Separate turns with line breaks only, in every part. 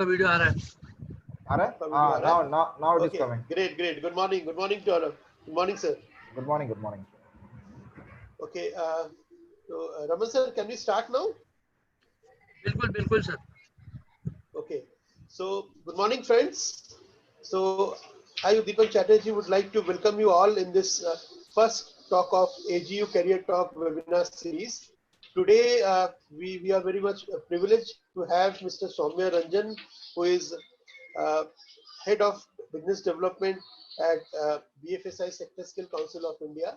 आपका वीडियो आ रहा है?
आ रहा है?
आपका वीडियो आ रहा है?
Now it is
Okay,
coming.
great. Good morning to all. Good morning, sir.
Good morning.
Okay, so Raman sir, can we start now?
बिल्कुल sir.
Okay, so good morning, friends. So I, Deepak Chatterjee, would like to welcome you all in this first talk of AGU Career Talk webinar series. Today, we are very much privileged to have Mr. Soumya Ranjan, who is Head of Business Development at BFSI Sector Skill Council of India.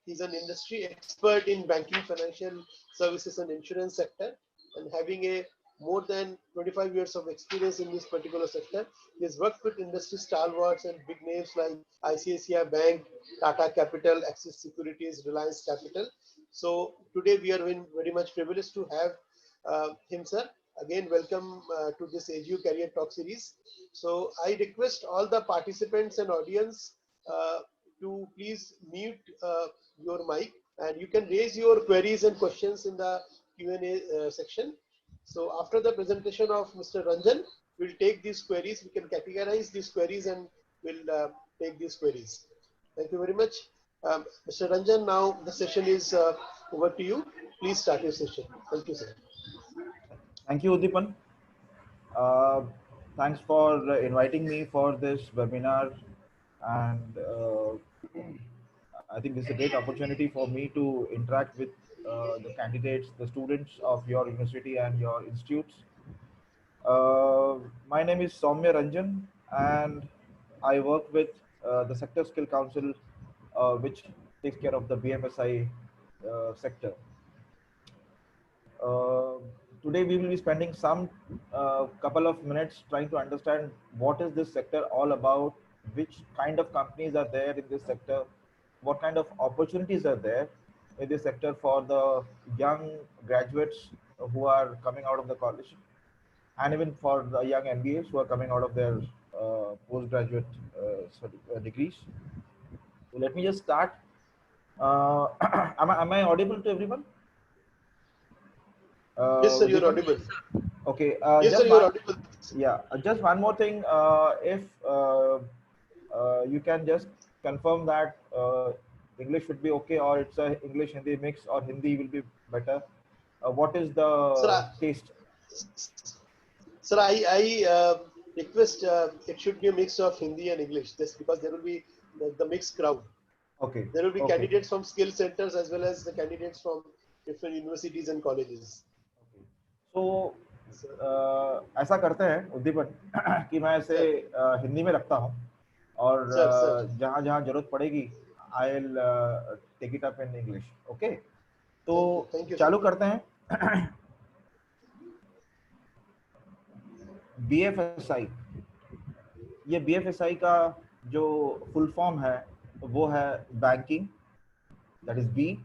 He's an industry expert in banking, financial services and insurance sector, and having a more than 25 years of experience in this particular sector. He has worked with industry stalwarts and big names like ICICI Bank, Tata Capital, Axis Securities, Reliance Capital. So today we are very much privileged to have him, sir. Again, welcome to this AGU Career Talk series. So I request all the participants and audience to please mute your mic, and you can raise your queries and questions in the Q&A section. So after the presentation of Mr. Ranjan, we'll take these queries. We can categorize these queries and we'll take these queries. Thank you very much. Mr. Ranjan, now the session is over to you. Please start your session. Thank you, sir.
Thank you, Udipan. Thanks for inviting me for this webinar, and I think this is a great opportunity for me to interact with the candidates, the students of your university and your institutes. My name is Soumya Ranjan, and I work with the Sector Skill Council, which takes care of the BFSI sector. Today we will be spending some couple of minutes trying to understand what is this sector all about, which kind of companies are there in this sector, what kind of opportunities are there in this sector for the young graduates who are coming out of the college, and even for the young MBAs who are coming out of their postgraduate degrees. So let me just start. Am I audible to everyone?
Yes, sir, you're audible.
Okay.
Yes, sir, you're audible.
Yeah, just one more thing. If you can just confirm that English would be okay, or it's a English Hindi mix, or Hindi will be better. What is the taste?
Sir, I request it should be a mix of Hindi and English, just because there will be the mixed crowd.
Okay.
There will be candidates from skill centers as well as the candidates from different universities and colleges.
So ऐसा करते हैं उद्दीपन कि मैं इसे हिंदी में रखता हूँ, और जहाँ जहाँ जरूरत पड़ेगी I'll take it up in English. Okay. तो चालू करते हैं. BFSI, ये BFSI का जो फुल फॉर्म है वो है banking, that is B,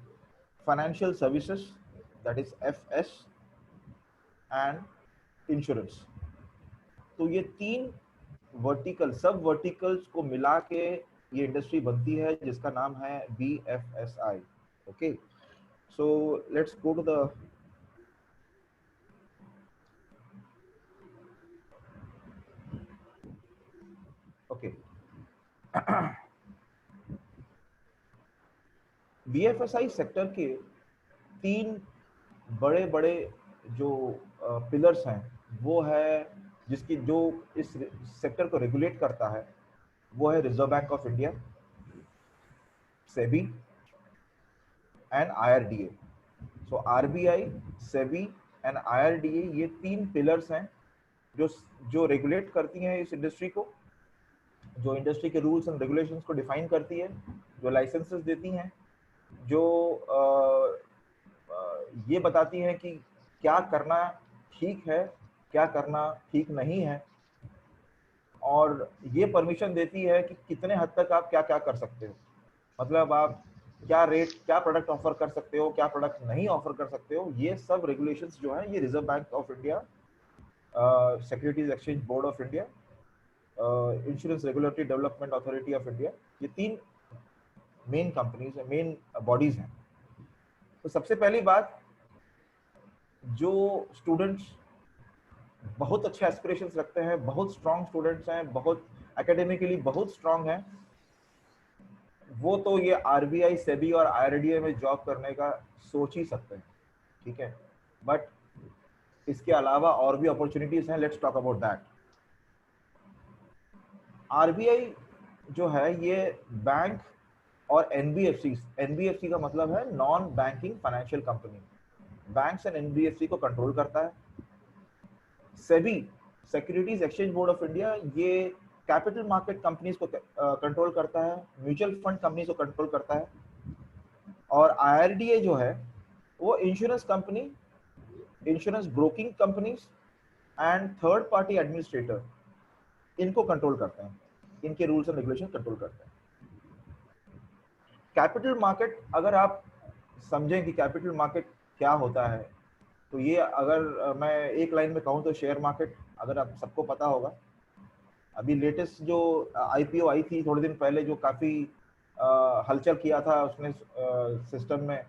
financial services, that is FS, and insurance. तो ये तीन वर्टिकल सब वर्टिकल्स को मिला के ये इंडस्ट्री बनती है जिसका नाम है BFSI. Okay, so let's go to the okay. BFSI sector के तीन बड़े बड़े जो पिलर्स हैं वो है, जिसकी जो इस सेक्टर को रेगुलेट करता है वो है reserve bank of India, SEBI and IRDA. So RBI, SEBI and IRDA ये तीन पिलर्स हैं जो रेगुलेट करती हैं इस इंडस्ट्री को, जो इंडस्ट्री के रूल्स एंड रेगुलेशंस को डिफाइन करती है, जो लाइसेंसेस देती हैं, जो ये बताती हैं कि क्या करना ठीक है, क्या करना ठीक नहीं है, और ये परमिशन देती है कि कितने हद तक आप क्या क्या कर सकते हो. मतलब आप क्या रेट, क्या प्रोडक्ट ऑफर कर सकते हो, क्या प्रोडक्ट नहीं ऑफर कर सकते हो. ये सब रेगुलेशंस जो है ये reserve bank of India, securities exchange board of India, insurance regulatory development authority of India, ये तीन मेन कंपनीज है, मेन बॉडीज हैं. तो सबसे पहली बात, जो स्टूडेंट्स बहुत अच्छे एस्पिरेशंस रखते हैं, बहुत स्ट्रांग स्टूडेंट्स हैं, बहुत एकेडमिकली बहुत स्ट्रांग हैं, वो तो ये आरबीआई, सेबी और आईआरडीए में जॉब करने का सोच ही सकते हैं, ठीक है। बट इसके अलावा और भी अपॉर्चुनिटीज हैं, let's talk about that. RBI जो है ये बैंक और एनबीएफसी का मतलब है non banking financial company, banks and NBFC को कंट्रोल करता है। SEBI, securities exchange board of India, ये कैपिटल मार्केट कंपनीज को कंट्रोल करता है, म्यूचुअल फंड कंपनीज को कंट्रोल करता है। और आईआरडीए जो है वो insurance company, insurance broking companies and third party administrator, इनको कंट्रोल करते हैं, इनके रूल्स एंड रेगुलेशन कंट्रोल करते हैं। कैपिटल मार्केट, अगर आप समझें कि कैपिटल मार्केट क्या होता है, तो ये अगर मैं एक लाइन में कहूँ तो शेयर मार्केट, अगर आप सबको पता होगा। अभी लेटेस्ट जो आईपीओ आई थी थोड़े दिन पहले, जो काफी हलचल किया था उसने सिस्टम में,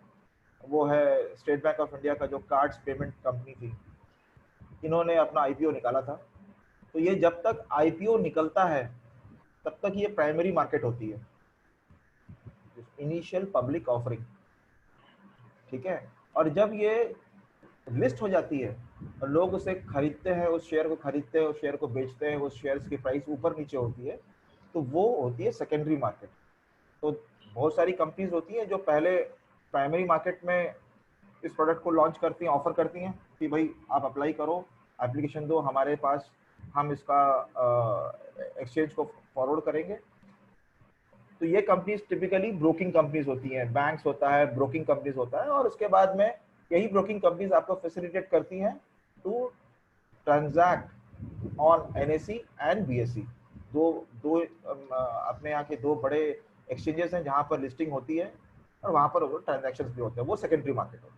वो है स्टेट बैंक ऑफ इंडिया का जो कार्ड्स पेमेंट कंपनी थी, इन्होंने अपना आईपीओ निकाला था। तो ये जब तक आईपीओ निकलता है तब तक ये प्राइमरी मार्केट होती है, इनिशियल पब्लिक ऑफरिंग, ठीक है। और जब ये लिस्ट हो जाती है और लोग उसे खरीदते हैं, उस शेयर को खरीदते हैं, उस शेयर को बेचते हैं, उस शेयर की प्राइस ऊपर नीचे होती है, तो वो होती है सेकेंडरी मार्केट। तो बहुत सारी कंपनीज होती हैं जो पहले प्राइमरी मार्केट में इस प्रोडक्ट को लॉन्च करती हैं, ऑफर करती हैं कि भाई आप अप्लाई करो, एप्लीकेशन दो हमारे पास, हम इसका एक्सचेंज को फॉरवर्ड करेंगे। तो ये कंपनीज टिपिकली ब्रोकिंग कंपनीज होती हैं, बैंक्स होता है, ब्रोकिंग कंपनीज होता है, और उसके बाद में यही ब्रोकिंग कंपनीज आपको फैसिलिटेट करती हैं to transact on NSE and BSE. दो दो अपने यहाँ के दो बड़े एक्सचेंजेस हैं जहां पर लिस्टिंग होती है और वहां पर ट्रांजैक्शंस भी होते हैं, वो सेकेंडरी मार्केट होती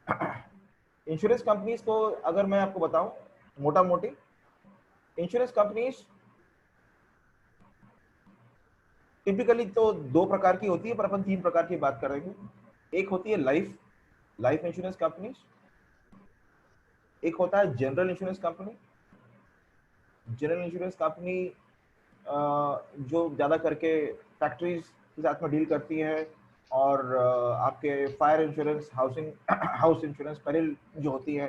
है। इंश्योरेंस कंपनीज को अगर मैं आपको बताऊं मोटा मोटी, इंश्योरेंस कंपनीज टिपिकली तो दो प्रकार की होती है, पर अपन तीन प्रकार की बात करेंगे। एक होती है लाइफ इंश्योरेंस कंपनीज, एक होता है general insurance company. General insurance company जो ज्यादा करके फैक्ट्रीज के साथ में डील करती हैं, और आपके fire insurance, house insurance, peril जो होती है,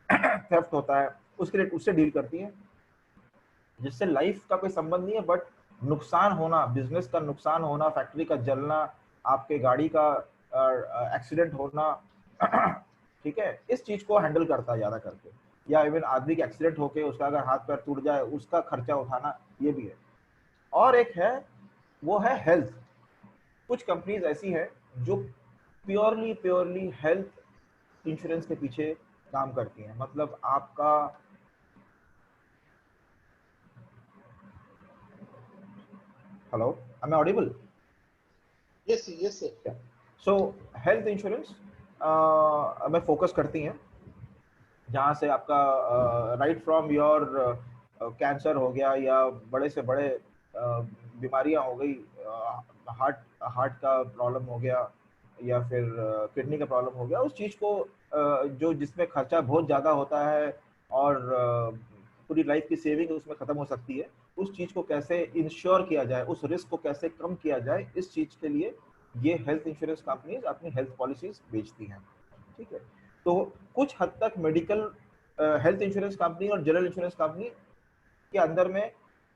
थेफ्ट होता है, उससे डील करती है, जिससे लाइफ का कोई संबंध नहीं है, बट नुकसान होना, बिजनेस का नुकसान होना, फैक्ट्री का जलना, आपके गाड़ी का एक्सीडेंट होना, ठीक है, इस चीज को हैंडल करता है ज्यादा करके। या इवन आदमी का एक्सीडेंट होके उसका अगर हाथ पैर टूट जाए, उसका खर्चा उठाना, ये भी है। और एक है, वो है हेल्थ। कुछ कंपनीज ऐसी है जो प्योरली हेल्थ इंश्योरेंस के पीछे काम करती हैं। मतलब आपका hello, am I audible?
Yes, yes, sir.
Yeah. So health insurance में फोकस करती हैं, जहाँ से आपका राइट फ्रॉम योर कैंसर हो गया, या बड़े से बड़े बीमारियां हो गई, हार्ट का प्रॉब्लम हो गया, या फिर किडनी का प्रॉब्लम हो गया, उस चीज को जो जिसमें खर्चा बहुत ज्यादा होता है और पूरी लाइफ की सेविंग उसमें खत्म हो सकती है, उस चीज को कैसे इंश्योर किया जाए, उस रिस्क को कैसे कम किया जाए, इस चीज के लिए ये हेल्थ इंश्योरेंस कंपनीज अपनी हेल्थ पॉलिसीज बेचती हैं, ठीक है। तो कुछ हद तक मेडिकल हेल्थ इंश्योरेंस कंपनी और जनरल इंश्योरेंस कंपनी के अंदर में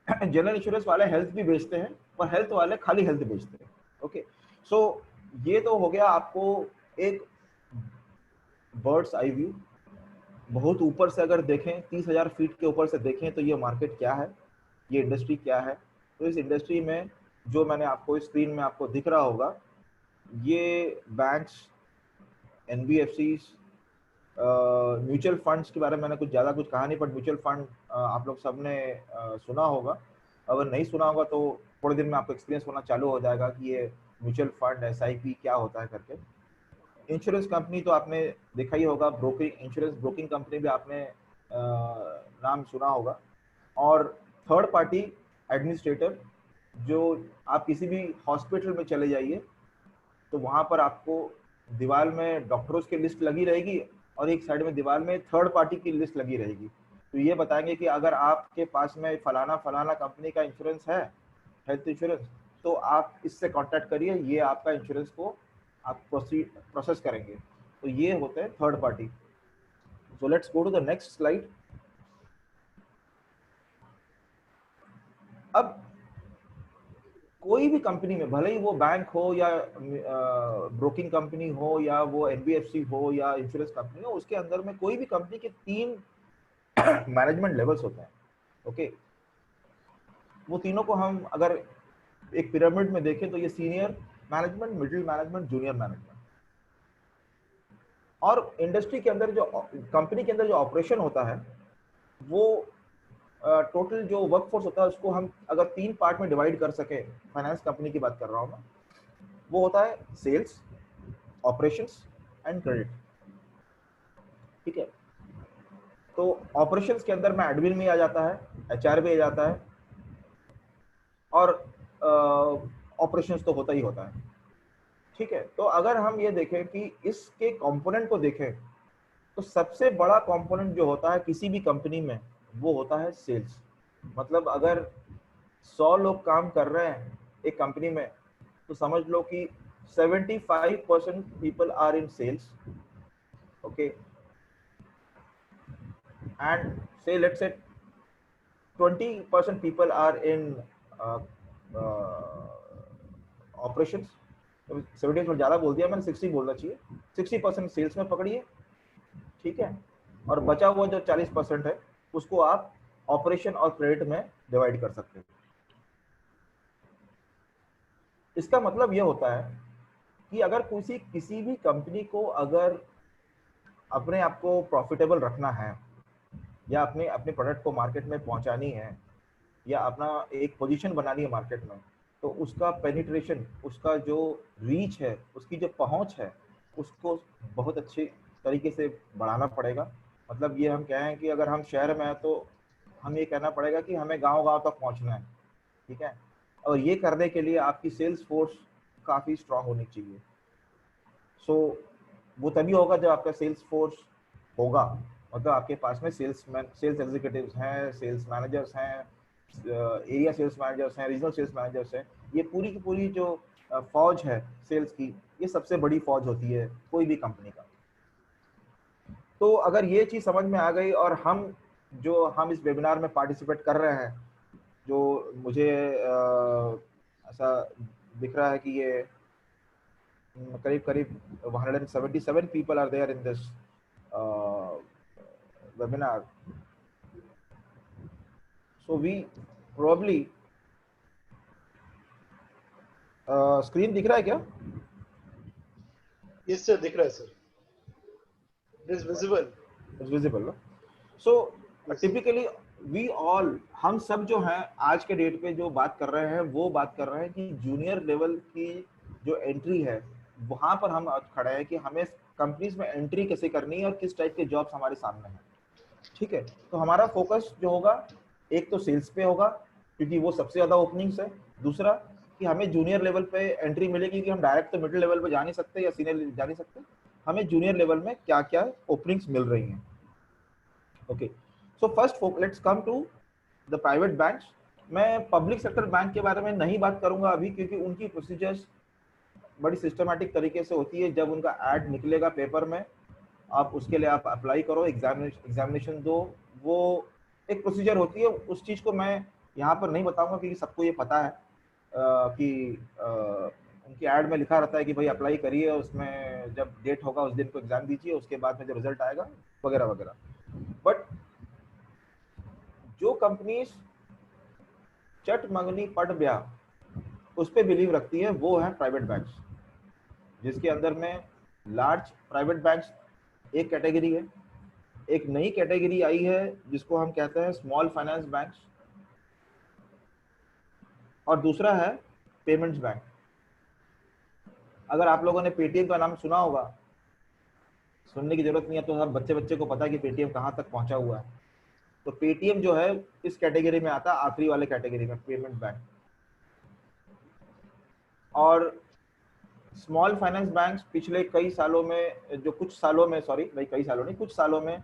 जनरल इंश्योरेंस वाले हेल्थ भी बेचते हैं और हेल्थ वाले खाली हेल्थ बेचते हैं। ओके, सो ये तो हो गया आपको एक बर्ड्स आई व्यू। बहुत ऊपर से अगर देखें, 30,000 फीट के ऊपर से देखें, तो ये मार्केट क्या है, ये इंडस्ट्री क्या है। तो इस इंडस्ट्री में जो मैंने आपको स्क्रीन में आपको दिख रहा होगा, ये बैंक्स, एनबीएफसीज, म्यूचुअल फंड्स के बारे में मैंने कुछ ज़्यादा कुछ कहा नहीं, बट म्यूचुअल फंड आप लोग सबने सुना होगा। अगर नहीं सुना होगा तो थोड़े दिन में आपको एक्सपीरियंस होना चालू हो जाएगा कि ये म्यूचुअल फंड, एसआईपी क्या होता है करके। इंश्योरेंस कंपनी तो आपने देखा ही होगा, ब्रोकिंग, इंश्योरेंस ब्रोकिंग कंपनी भी आपने नाम सुना होगा। और थर्ड पार्टी एडमिनिस्ट्रेटर, जो आप किसी भी हॉस्पिटल में चले जाइए तो वहाँ पर आपको दीवार में डॉक्टर्स की लिस्ट लगी रहेगी और एक साइड में दीवार में थर्ड पार्टी की लिस्ट लगी रहेगी। तो ये बताएंगे कि अगर आपके पास में फलाना फलाना कंपनी का इंश्योरेंस है, हेल्थ इंश्योरेंस, तो आप इससे कांटेक्ट करिए, ये आपका इंश्योरेंस को आप प्रोसेस करेंगे। तो ये होते हैं third party. So let's go to the next slide. अब कोई भी कंपनी में, भले ही वो बैंक हो या ब्रोकिंग कंपनी हो या वो एनबीएफसी हो या इंश्योरेंस कंपनी हो, उसके अंदर में कोई भी कंपनी के 3 मैनेजमेंट लेवल्स होते हैं। ओके, वो तीनों को हम अगर एक पिरामिड में देखें तो ये senior management, middle management, junior management. और इंडस्ट्री के अंदर जो कंपनी के अंदर जो ऑपरेशन होता है, वो टोटल जो वर्कफोर्स होता है उसको हम अगर 3 पार्ट में डिवाइड कर सके, फाइनेंस कंपनी की बात कर रहा हूँ मैं, वो होता है सेल्स, ऑपरेशंस एंड क्रेडिट। ठीक है, तो ऑपरेशंस के अंदर में एडमिन में आ जाता है, एचआर भी आ जाता है, और ऑपरेशंस तो होता ही होता है। ठीक है, तो अगर हम ये देखें कि इसके कंपोनेंट को देखें, तो सबसे बड़ा कंपोनेंट जो होता है किसी भी कंपनी में, वो होता है सेल्स। मतलब अगर 100 लोग काम कर रहे हैं एक कंपनी में, तो समझ लो कि 75% people are in sales. Okay, and say let's say 20% people are in operations. 70 थोड़ा ज्यादा बोल दिया मैंने, 60 बोलना चाहिए। 60% सेल्स में पकड़िए, ठीक है, और बचा हुआ जो 40% है उसको आप ऑपरेशन और क्रेडिट में डिवाइड कर सकते हैं। इसका मतलब यह होता है कि अगर किसी भी कंपनी को अगर अपने आप को प्रॉफिटेबल रखना है, या अपने अपने प्रोडक्ट को मार्केट में पहुंचानी है, या अपना एक पोजीशन बनानी है मार्केट में, तो उसका पेनिट्रेशन, उसका जो रीच है, उसकी जो पहुंच है, उसको बहुत अच्छे तरीके से बढ़ाना पड़ेगा। मतलब ये हम कहें कि अगर हम शहर में हैं तो हम ये कहना पड़ेगा कि हमें गांव-गांव तक पहुंचना है। ठीक है, और ये करने के लिए आपकी सेल्स फोर्स काफ़ी स्ट्रांग होनी चाहिए। सो वो तभी होगा जब आपका सेल्स फोर्स होगा, मतलब आपके पास में सेल्स एग्जीक्यूटिव्स हैं, सेल्स मैनेजर्स हैं, एरिया सेल्स मैनेजर्स हैं, रीजनल सेल्स मैनेजर्स हैं। ये पूरी की पूरी जो फौज है सेल्स की, ये सबसे बड़ी फौज होती है कोई भी कंपनी का। तो अगर ये चीज़ समझ में आ गई, और हम इस वेबिनार में पार्टिसिपेट कर रहे हैं, जो मुझे ऐसा दिख रहा है कि ये करीब 177 people are there in this webinar. So we probably screen दिख रहा है क्या?
Yes sir, दिख रहा है sir. It is visible.
It's visible, no? So
Yes,
typically we all, हम सब जो हैं आज के डेट पे जो बात कर रहे हैं, वो बात कर रहे हैं कि जूनियर लेवल की जो एंट्री है, वहां पर हम आज खड़े हैं कि हमें कंपनीज में एंट्री कैसे करनी है और किस टाइप के जॉब्स हमारे सामने हैं। ठीक है, तो हमारा फोकस जो होगा, एक तो सेल्स पे होगा क्योंकि वो सबसे ज्यादा ओपनिंग्स है। दूसरा कि हमें जूनियर लेवल पे एंट्री मिलेगी कि हम डायरेक्ट तो मिडिल लेवल पे जा नहीं सकते या सीनियर जा नहीं सकते, हमें जूनियर लेवल में क्या क्या ओपनिंग्स मिल रही हैं। Okay, so first let's come to the private banks. मैं पब्लिक सेक्टर बैंक के बारे में नहीं बात करूंगा अभी, क्योंकि उनकी प्रोसीजर्स बड़ी सिस्टमैटिक तरीके से होती है। जब उनका एड निकलेगा पेपर में, आप उसके लिए आप अप्लाई करो, एग्जामिनेशन दो, वो एक प्रोसीजर होती है। उस चीज़ को मैं यहाँ पर नहीं बताऊंगा क्योंकि सबको ये पता है कि उनकी ऐड में लिखा रहता है कि भाई अप्लाई करिए, उसमें जब डेट होगा उस दिन को एग्जाम दीजिए, उसके बाद में जो रिजल्ट आएगा वगैरह वगैरह। बट जो कंपनीज चट मंगनी पट ब्याह उस पर बिलीव रखती है, वो है प्राइवेट बैंक्स, जिसके अंदर में लार्ज प्राइवेट बैंक्स एक कैटेगरी है। एक नई कैटेगरी आई है जिसको हम कहते हैं स्मॉल फाइनेंस बैंक्स, और दूसरा है पेमेंट्स बैंक। अगर आप लोगों ने पेटीएम का नाम सुना होगा, सुनने की जरूरत नहीं है, तो हर बच्चे बच्चे को पता है कि पेटीएम कहाँ तक पहुंचा हुआ है। तो पेटीएम जो है इस कैटेगरी में आता है, आखिरी वाले कैटेगरी में, पेमेंट बैंक। और स्मॉल फाइनेंस बैंक्स पिछले कई सालों में, जो कुछ सालों में, सॉरी भाई कई सालों नहीं, कुछ सालों में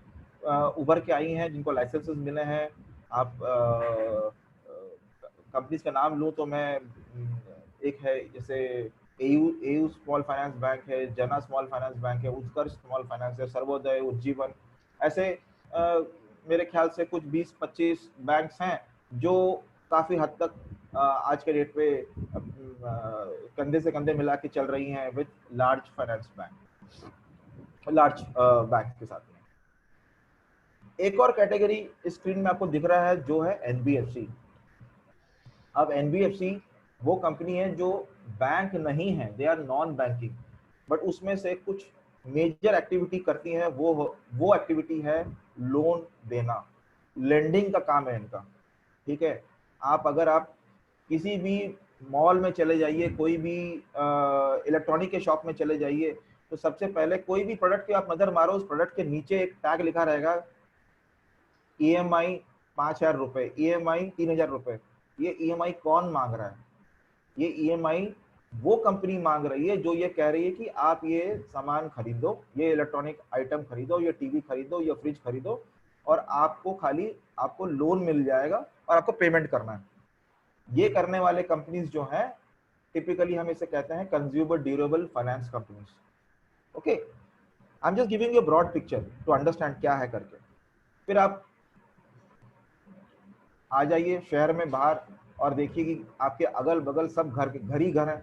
उभर के आई हैं, जिनको लाइसेंसेस मिले हैं। आप कंपनीज का नाम लूँ तो मैं एक है जैसे AU AU small finance bank है, जना स्मॉल फाइनेंस बैंक है, उत्कर्ष स्मॉल फाइनेंस है, सर्वोदय, उज्जीवन, ऐसे मेरे ख्याल से कुछ 20-25 बैंक्स हैं जो काफी हद तक आज के डेट पे कंधे से कंधे मिला के चल रही हैं with large finance bank, large bank के साथ में। एक और कैटेगरी स्क्रीन में आपको दिख रहा है जो है एनबीएफसी। अब एनबीएफसी वो कंपनी है जो बैंक नहीं है, they are non banking, but उसमें से कुछ मेजर एक्टिविटी करती हैं। वो एक्टिविटी है लोन देना, लेंडिंग का काम है इनका। ठीक है, अगर आप किसी भी मॉल में चले जाइए, कोई भी इलेक्ट्रॉनिक के शॉप में चले जाइए, तो सबसे पहले कोई भी प्रोडक्ट पे आप नजर मारो, उस प्रोडक्ट के नीचे एक टैग लिखा रहेगा EMI 5,000 रुपए, EMI 3,000 रुपए। ये EMI कौन मांग रहा है? ये EMI वो कंपनी मांग रही है जो ये कह रही है कि आप ये सामान खरीदो, ये इलेक्ट्रॉनिक आइटम खरीदो, ये टीवी खरीदो, ये फ्रिज खरीदो, और आपको लोन मिल जाएगा और आपको पेमेंट करना है। ये करने वाले कंपनीज जो हैं, टिपिकली हम इसे कहते हैं consumer durable finance companies. Okay, I am just giving you broad picture to understand क्या है करके। फिर आप आ जाइए शहर में बाहर और देखिए कि आपके अगल बगल सब घर ही घर है।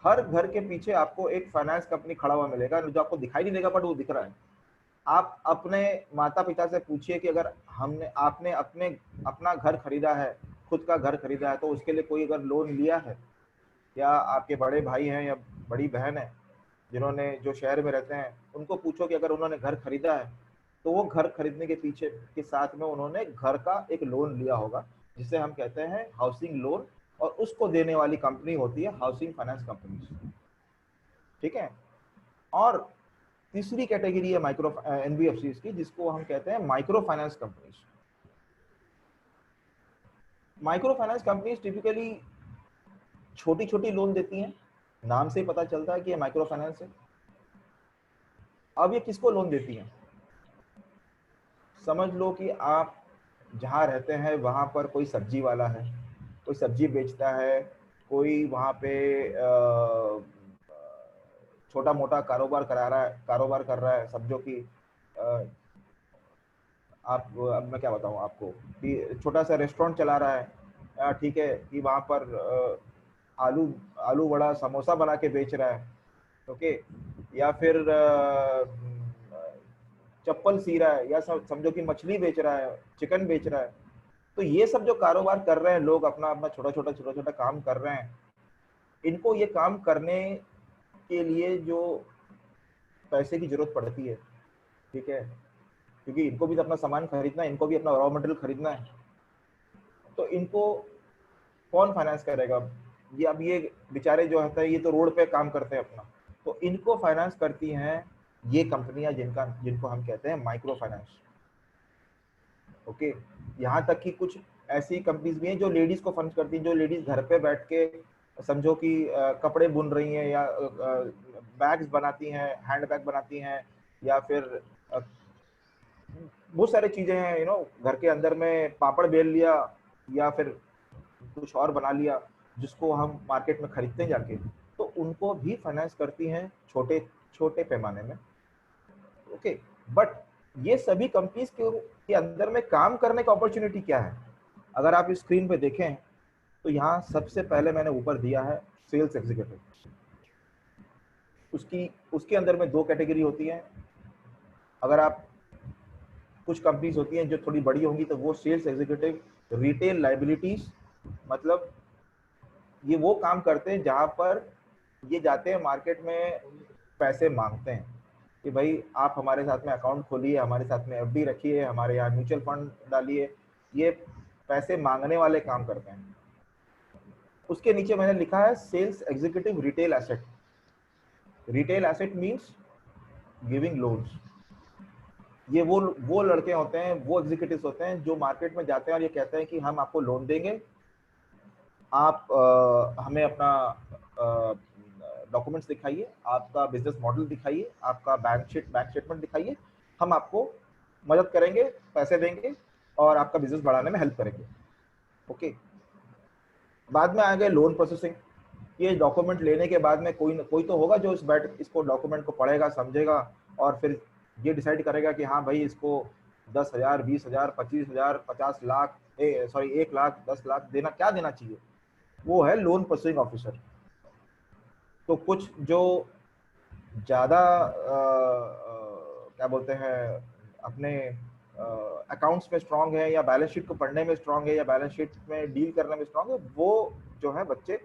हर घर के पीछे आपको एक फाइनेंस कंपनी खड़ा हुआ मिलेगा, जो आपको दिखाई नहीं देगा बट वो दिख रहा है। आप अपने माता पिता से पूछिए कि अगर आपने अपना घर खरीदा है, खुद का घर खरीदा है, तो उसके लिए कोई अगर लोन लिया है, या आपके बड़े भाई हैं या बड़ी बहन है जो शहर में रहते हैं, उनको पूछो कि अगर उन्होंने घर खरीदा है तो वो घर खरीदने के पीछे के साथ में उन्होंने घर का एक लोन लिया होगा, जिसे हम कहते हैं हाउसिंग लोन, और उसको देने वाली कंपनी होती है हाउसिंग फाइनेंस कंपनी। ठीक है, और तीसरी कैटेगरी है माइक्रो एनबीएफसी की, जिसको हम कहते हैं micro finance companies. Micro finance companies typically छोटी छोटी लोन देती हैं, नाम से ही पता चलता है कि ये माइक्रो फाइनेंस है। अब ये किसको लोन देती हैं? समझ लो कि आप जहाँ रहते हैं वहाँ पर कोई सब्जी वाला है, कोई सब्जी बेचता है, कोई वहाँ पे छोटा मोटा कारोबार कर रहा है। समझो कि अब मैं क्या बताऊँ आपको, कि छोटा सा रेस्टोरेंट चला रहा है, ठीक है, कि वहाँ पर आलू वड़ा समोसा बना के बेच रहा है, ओके, या फिर चप्पल सी रहा है, या समझो कि मछली बेच रहा है, चिकन बेच रहा है। तो ये सब जो कारोबार कर रहे हैं लोग, अपना अपना छोटा छोटा काम कर रहे हैं, इनको ये काम करने के लिए जो पैसे की जरूरत पड़ती है, ठीक है, क्योंकि इनको भी तो अपना सामान खरीदना है, इनको भी अपना रॉ मटेरियल खरीदना है, तो इनको कौन फाइनेंस करेगा? ये बेचारे जो होता है, ये तो रोड पे काम करते हैं अपना, तो इनको फाइनेंस करती हैं ये कंपनियां जिनको हम कहते हैं माइक्रो फाइनेंस। ओके, यहाँ तक कि कुछ ऐसी कंपनीज भी हैं जो लेडीज को फंड करती हैं, जो लेडीज घर पे बैठ के समझो कि कपड़े बुन रही हैं, या बैग्स बनाती हैं, हैंड बैग बनाती हैं, या फिर बहुत सारी चीजें हैं, घर के अंदर में पापड़ बेल लिया, या फिर कुछ और बना लिया, जिसको हम मार्केट में खरीदते हैं जाके, तो उनको भी फाइनेंस करती हैं छोटे पैमाने में। ओके, बट ये सभी कंपनीज के अंदर में काम करने का अपॉर्चुनिटी क्या है? अगर आप इस स्क्रीन पे देखें तो यहाँ सबसे पहले मैंने ऊपर दिया है सेल्स एग्जीक्यूटिव। उसके अंदर में 2 कैटेगरी होती है। अगर आप कुछ कंपनीज होती हैं जो थोड़ी बड़ी होंगी, तो वो सेल्स एग्जीक्यूटिव रिटेल लाइबिलिटीज, मतलब ये वो काम करते हैं जहाँ पर ये जाते हैं मार्केट में, पैसे मांगते हैं कि भाई आप हमारे साथ में अकाउंट खोलिए, हमारे साथ में FD रखिए, हमारे यहाँ म्यूचुअल फंड डालिए। ये पैसे मांगने वाले काम करते हैं। उसके नीचे मैंने लिखा है sales executive retail asset. Retail asset means giving loans. ये वो लड़के होते हैं, वो एग्जीक्यूटिव्स होते हैं जो मार्केट में जाते हैं और ये कहते हैं कि हम आपको लोन देंगे, आप हमें अपना डॉक्यूमेंट्स दिखाइए, आपका बिजनेस मॉडल दिखाइए, आपका बैंक स्टेटमेंट दिखाइए, हम आपको मदद करेंगे, पैसे देंगे और आपका बिजनेस बढ़ाने में हेल्प करेंगे। ओके, बाद में आ गए लोन प्रोसेसिंग। ये डॉक्यूमेंट लेने के बाद में कोई तो होगा जो इसको डॉक्यूमेंट को पढ़ेगा, समझेगा और फिर ये डिसाइड करेगा कि हाँ भाई इसको 10,000, 20,000, 25,000, 50 लाख, 1 लाख, 10 लाख क्या देना चाहिए, वो है लोन प्रोसेसिंग ऑफिसर। तो कुछ जो ज़्यादा क्या बोलते हैं अपने अकाउंट्स में स्ट्रांग है या बैलेंस शीट को पढ़ने में स्ट्रांग है या बैलेंस शीट में डील करने में स्ट्रांग है, वो जो है बच्चे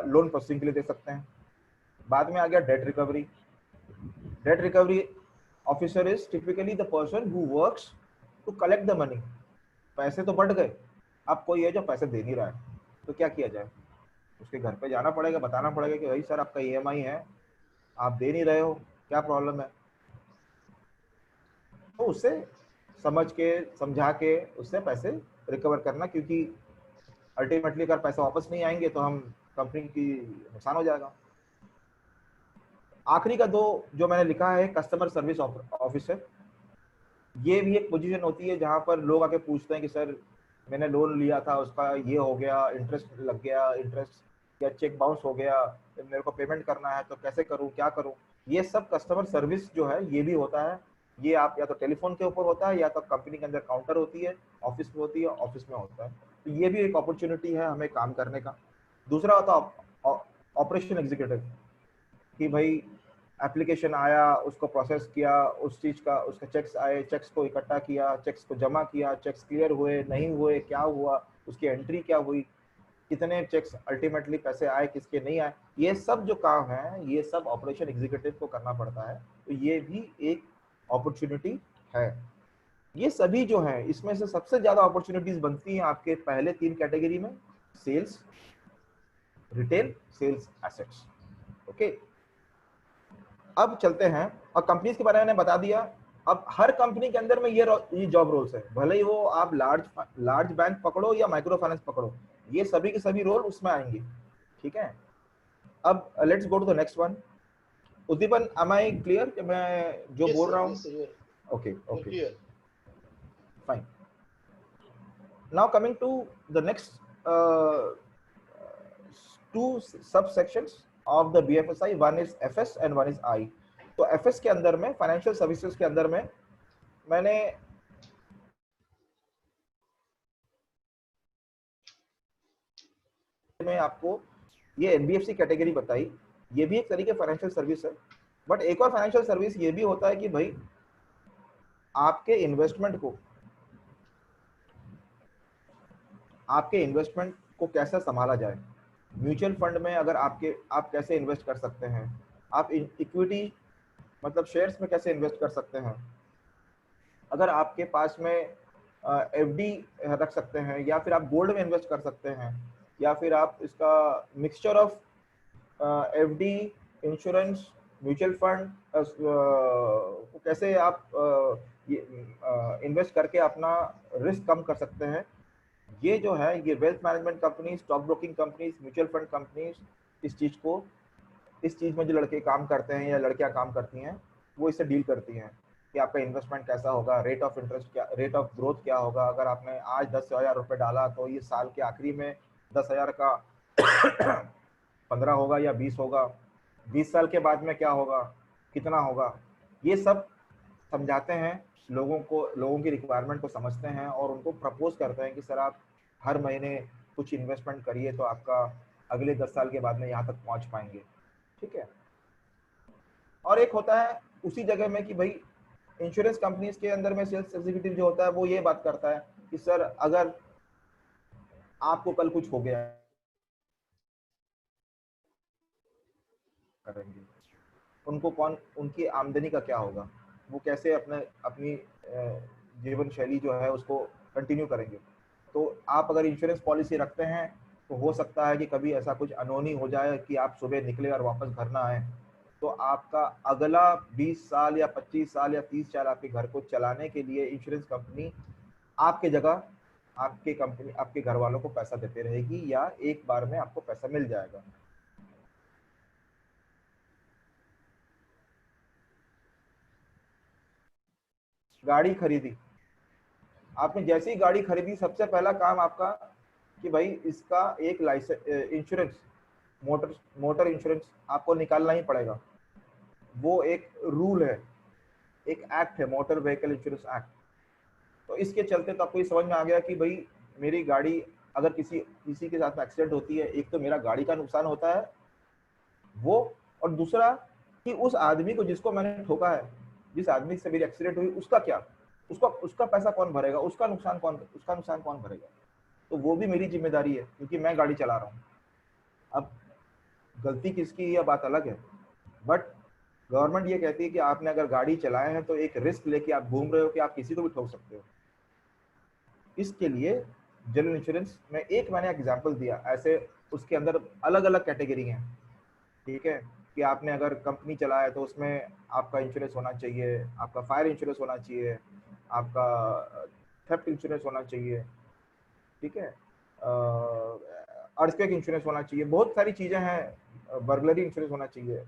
लोन प्रोसेसिंग के लिए दे सकते हैं। बाद में आ गया debt recovery. Debt recovery officer is typically the person who works to collect the money. पैसे तो बढ़ गए, अब कोई है जो पैसे दे नहीं रहा है, तो क्या किया जाए? उसके घर पे जाना पड़ेगा, बताना पड़ेगा कि भाई सर आपका ईएमआई है, आप दे नहीं रहे हो, क्या प्रॉब्लम है? तो उससे समझ के समझा के उससे पैसे रिकवर करना, क्योंकि अल्टीमेटली अगर पैसे वापस नहीं आएंगे तो हम कंपनी की नुकसान हो जाएगा। आखिरी का दो जो मैंने लिखा है कस्टमर सर्विस ऑफिसर, ये भी एक पोजीशन होती है जहां पर लोग आके पूछते हैं कि सर मैंने लोन लिया था, उसका ये हो गया, इंटरेस्ट लग गया, इंटरेस्ट या चेक बाउंस हो गया, मेरे को पेमेंट करना है तो कैसे करूं, क्या करूं? ये सब कस्टमर सर्विस जो है ये भी होता है। ये आप या तो टेलीफोन के ऊपर होता है या तो कंपनी के अंदर काउंटर होती है, ऑफिस में होती है, ऑफिस में होता है। तो ये भी एक अपॉर्चुनिटी है हमें काम करने का। दूसरा होता है ऑपरेशन एग्जीक्यूटिव, कि भाई एप्लीकेशन आया, उसको प्रोसेस किया, उस चीज़ का उसके चेक्स आए, चेक्स को इकट्ठा किया, चेक्स को जमा किया, चेक्स क्लियर हुए नहीं हुए, क्या हुआ, उसकी एंट्री क्या हुई, कितने चेक्स अल्टीमेटली पैसे आए, किसके नहीं आए, ये सब जो काम है ये सब ऑपरेशन एग्जीक्यूटिव को करना पड़ता है। तो ये भी एक अपॉर्चुनिटी है। ये सभी जो है इसमें से सबसे ज्यादा अपॉर्चुनिटीज बनती हैं आपके पहले 3 कैटेगरी में, sales, retail, sales, assets. Okay, अब चलते हैं और कंपनीज के बारे में मैंने बता दिया। अब हर कंपनी के अंदर में ये जॉब रोल्स है, भले ही वो आप लार्ज बैंक पकड़ो या माइक्रो फाइनेंस पकड़ो, ये सभी के सभी रोल उसमें आएंगे। ठीक है, अब let's go to the next one. Uddipan, am I clear कि मैं जो बोल रहा हूँ? Okay okay, fine. Now coming to the next two subsections of the BFSI, one is FS and one is I। तो FS के अंदर में, फाइनेंशियल सर्विसेज के अंदर में, मैंने आपको ये NBFC कैटेगरी बताई, ये भी एक तरीके फाइनेंशियल सर्विस है। बट एक और फाइनेंशियल सर्विस ये भी होता है कि भाई आपके इन्वेस्टमेंट को कैसे संभाला जाए। म्यूचुअल फंड में अगर आप कैसे इन्वेस्ट कर सकते हैं, आप इक्विटी मतलब शेयर्स में कैसे इन्वेस्ट कर सकते हैं, अगर आपके पास में एफडी रख सकते हैं, या फिर आप गोल्ड में इन्वेस्ट कर सकते हैं, या फिर आप इसका mixture of FD, insurance, mutual fund कैसे आप इन्वेस्ट करके अपना रिस्क कम कर सकते हैं। ये जो है ये wealth management company, stock broking companies, mutual fund companies इस चीज में जो लड़के काम करते हैं या लड़कियां काम करती हैं वो इससे डील करती हैं कि आपका इन्वेस्टमेंट कैसा होगा, रेट ऑफ इंटरेस्ट क्या, रेट ऑफ ग्रोथ क्या होगा। अगर आपने आज 10,000 रुपये डाला तो ये साल के आखिरी में 10,000 का 15 होगा या 20 होगा, 20 साल के बाद में क्या होगा, कितना होगा। ये सब समझाते हैं लोगों की रिक्वायरमेंट को समझते हैं और उनको प्रपोज करते हैं कि सर आप हर महीने कुछ इन्वेस्टमेंट करिए तो आपका अगले 10 साल के बाद में यहाँ तक पहुँच पाएंगे। ठीक है, और एक होता है उसी जगह में कि भाई इंश्योरेंस कंपनीज के अंदर में सेल्स एग्जीक्यूटिव जो होता है वो ये बात करता है कि सर अगर आपको कल कुछ हो गया करेंगे, उनकी आमदनी का क्या होगा, वो कैसे अपनी जीवन शैली जो है उसको कंटिन्यू करेंगे। तो आप अगर इंश्योरेंस पॉलिसी रखते हैं तो हो सकता है कि कभी ऐसा कुछ अनहोनी हो जाए कि आप सुबह निकले और वापस घर ना आए, तो आपका अगला 20 साल या 25 साल या 30 साल आपके घर को चलाने के लिए इंश्योरेंस कंपनी आपके जगह आपके घर वालों को पैसा देते रहेगी या एक बार में आपको पैसा मिल जाएगा। गाड़ी खरीदी, आपने जैसे ही गाड़ी खरीदी सबसे पहला काम आपका कि भाई इसका एक लाइसेंस, इंश्योरेंस, मोटर इंश्योरेंस आपको निकालना ही पड़ेगा। वो एक रूल है, एक एक्ट है, मोटर व्हीकल इंश्योरेंस एक्ट। तो इसके चलते तो आपको ये समझ में आ गया कि भाई मेरी गाड़ी अगर किसी किसी के साथ में एक्सीडेंट होती है, एक तो मेरा गाड़ी का नुकसान होता है वो, और दूसरा कि उस आदमी को जिसको मैंने ठोका है, जिस आदमी से मेरी एक्सीडेंट हुई, उसका क्या, उसका उसका पैसा कौन भरेगा, उसका नुकसान कौन भरेगा। तो वो भी मेरी जिम्मेदारी है क्योंकि मैं गाड़ी चला रहा हूँ। अब गलती किसकी, यह बात अलग है, बट गवर्नमेंट ये कहती है कि आपने अगर गाड़ी चलाए हैं तो एक रिस्क लेके आप घूम रहे हो कि आप किसी को भी ठोक सकते हो। इसके लिए जनरल इंश्योरेंस में मैंने एग्जांपल दिया, ऐसे उसके अंदर अलग अलग कैटेगरी हैं, ठीक है, कि आपने अगर कंपनी चलाया है तो उसमें आपका इंश्योरेंस होना चाहिए, आपका फायर इंश्योरेंस होना चाहिए, आपका थेफ्ट इंश्योरेंस होना चाहिए, ठीक है, अर्थक्वेक इंश्योरेंस होना चाहिए, बहुत सारी चीजें हैं, बर्गलरी इंश्योरेंस होना चाहिए।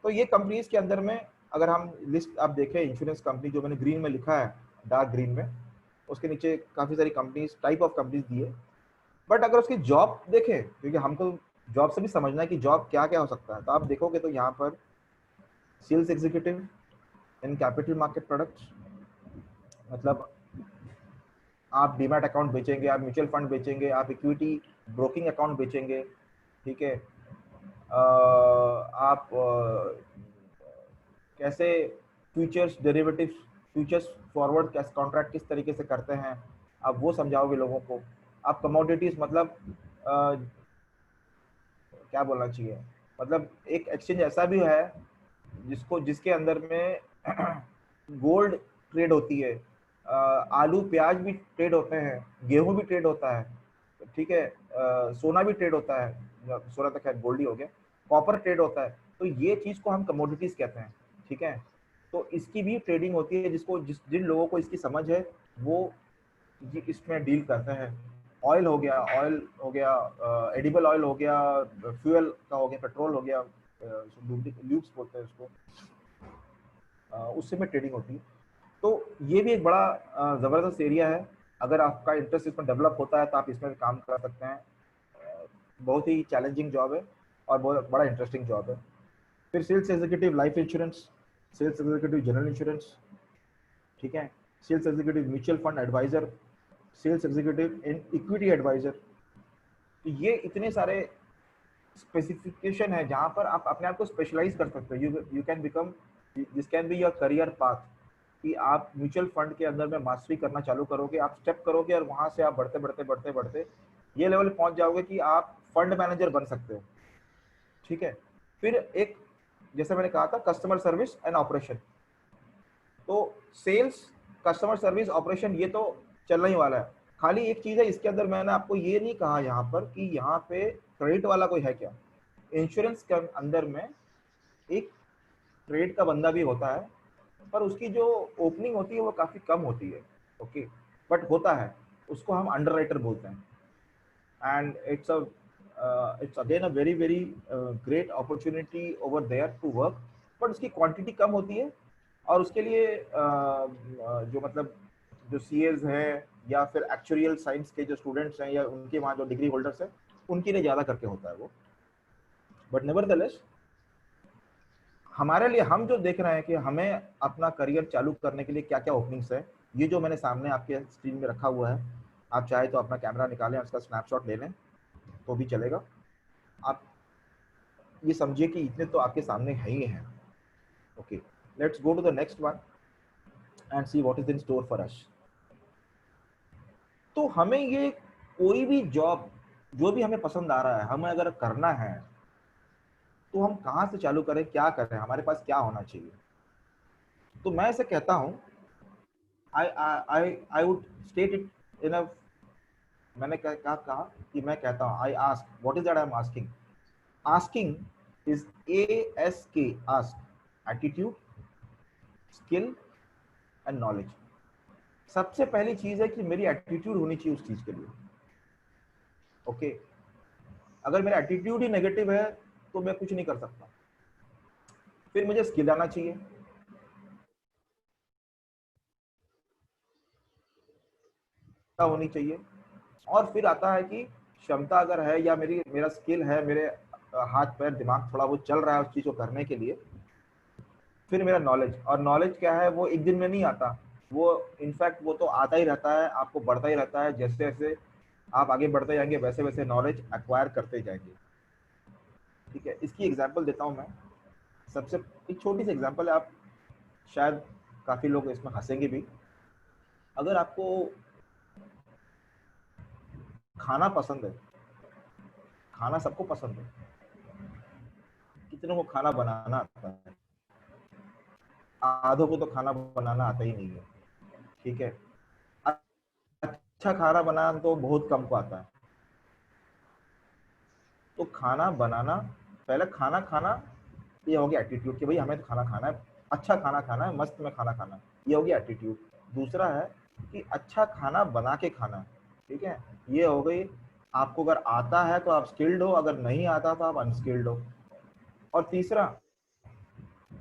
तो ये कंपनीज के अंदर में अगर हम लिस्ट आप देखें, इंश्योरेंस कंपनी जो मैंने ग्रीन में लिखा है, डार्क ग्रीन में, उसके नीचे काफी सारी कंपनीज, टाइप ऑफ कंपनीज दी है। बट अगर उसकी जॉब देखें, क्योंकि हमको जॉब से भी समझना है कि जॉब क्या क्या हो सकता है, तो आप देखोगे तो यहाँ पर sales executive in capital market products, मतलब आप डीमैट अकाउंट बेचेंगे, आप म्यूचुअल फंड बेचेंगे, आप इक्विटी ब्रोकिंग अकाउंट बेचेंगे, ठीक है, आप कैसे फ्यूचर्स डेरिवेटिव्स, फ्यूचर्स फॉरवर्ड कैसे कॉन्ट्रैक्ट किस तरीके से करते हैं, आप वो समझाओगे लोगों को। आप कमोडिटीज, मतलब क्या बोलना चाहिए, मतलब एक एक्सचेंज ऐसा भी है जिसके अंदर में गोल्ड ट्रेड होती है, आलू प्याज भी ट्रेड होते हैं, गेहूं भी ट्रेड होता है, ठीक है, सोना भी ट्रेड होता है, सोना तो खैर गोल्ड ही हो गया, कॉपर ट्रेड होता है। तो ये चीज को हम कमोडिटीज कहते हैं, ठीक है। तो इसकी भी ट्रेडिंग होती है, जिन लोगों को इसकी समझ है वो इसमें डील करते हैं। ऑयल हो गया, एडिबल ऑयल हो गया, फ्यूल का हो गया, पेट्रोल हो गया, ल्यूब्स बोलते हैं उसको, उससे में ट्रेडिंग होती है। तो ये भी एक बड़ा जबरदस्त एरिया है, अगर आपका इंटरेस्ट इसमें डेवलप होता है तो आप इसमें काम कर सकते हैं। बहुत ही चैलेंजिंग जॉब है और बहुत बड़ा इंटरेस्टिंग जॉब है। फिर sales executive life insurance, sales executive general insurance, ठीक है, sales executive mutual fund advisor, sales executive in equity advisor. तो ये इतने सारे स्पेसिफिकेशन है जहां पर आप अपने आप को स्पेशलाइज कर सकते हो। You can become, this can be your career path, कि आप म्यूचुअल फंड के अंदर में मास्टरी करना चालू करोगे, आप स्टेप करोगे और वहां से आप बढ़ते ये लेवल पहुंच जाओगे कि आप फंड मैनेजर बन सकते हो, ठीक है। फिर एक, जैसे मैंने कहा था, कस्टमर सर्विस एंड ऑपरेशन। तो सेल्स, कस्टमर सर्विस, ऑपरेशन, ये तो चलना ही वाला है। खाली एक चीज है इसके अंदर, मैंने आपको ये नहीं कहा यहाँ पर कि यहाँ पे क्रेडिट वाला कोई है क्या। इंश्योरेंस के अंदर में एक ट्रेड का बंदा भी होता है, पर उसकी जो ओपनिंग होती है वो काफी कम होती है, ओके, बट होता है, उसको हम अंडरराइटर बोलते हैं। And it's again a very very great opportunity over there to work, but उसकी क्वांटिटी कम होती है। और उसके लिए जो मतलब जो सीएज हैं या फिर एक्चुअरियल साइंस के जो स्टूडेंट्स हैं या उनके वहाँ जो डिग्री होल्डर्स हैं, उनके लिए ज़्यादा करके होता है वो। बट नेवरदलेस हमारे लिए, हम जो देख रहे हैं कि हमें अपना करियर चालू करने के लिए क्या क्या ओपनिंग्स है, ये जो मैंने सामने आपके स्क्रीन में रखा हुआ है, आप चाहे तो अपना कैमरा निकालें, उसका स्नैपशॉट ले लें तो भी चलेगा। आप ये समझिए कि इतने तो आपके सामने है ही हैं। Okay, let's go to the next one and see what is in store for us. तो हमें ये कोई भी जॉब जो भी हमें पसंद आ रहा है, हमें अगर करना है तो हम कहाँ से चालू करें, क्या करें, हमारे पास क्या होना चाहिए। तो मैं ऐसे कहता हूँ, I would state it in a, मैंने कहा कि मैं कहता हूँ, I ask, what is that I'm asking? Asking is ASK, ask, attitude, skill and knowledge। सबसे पहली चीज है कि मेरी एटीट्यूड होनी चाहिए उस चीज के लिए, ओके। अगर मेरा एटीट्यूड ही नेगेटिव है तो मैं कुछ नहीं कर सकता। फिर मुझे स्किल आना चाहिए, होनी चाहिए। और फिर आता है कि क्षमता अगर है या मेरा स्किल है, मेरे हाथ पैर दिमाग थोड़ा बहुत चल रहा है उस चीज को करने के लिए। फिर मेरा नॉलेज, और नॉलेज क्या है, वो एक दिन में नहीं आता, वो इनफैक्ट वो तो आता ही रहता है, आपको बढ़ता ही रहता है। जैसे जैसे आप आगे बढ़ते जाएंगे वैसे वैसे नॉलेज एक्वायर करते जाएंगे। ठीक है, इसकी एग्जांपल देता हूँ मैं। सबसे एक छोटी सी एग्जांपल है, आप शायद काफी लोग इसमें हंसेंगे भी। अगर आपको खाना पसंद है, खाना सबको पसंद है, कितनों को खाना बनाना आता है? आधों को तो खाना बनाना आता ही नहीं है। ठीक है, अच्छा खाना बनाना तो बहुत कम को आता है। तो खाना बनाना, पहले खाना खाना, ये हो गया एटीट्यूड कि भाई हमें तो खाना खाना है, अच्छा खाना खाना है, मस्त में खाना खाना है, ये हो गया एटीट्यूड। दूसरा है कि अच्छा खाना बना के खाना है। ठीक है, ये हो गई। आपको अगर आता है तो आप स्किल्ड हो, अगर नहीं आता तो आप अनस्किल्ड हो। और तीसरा,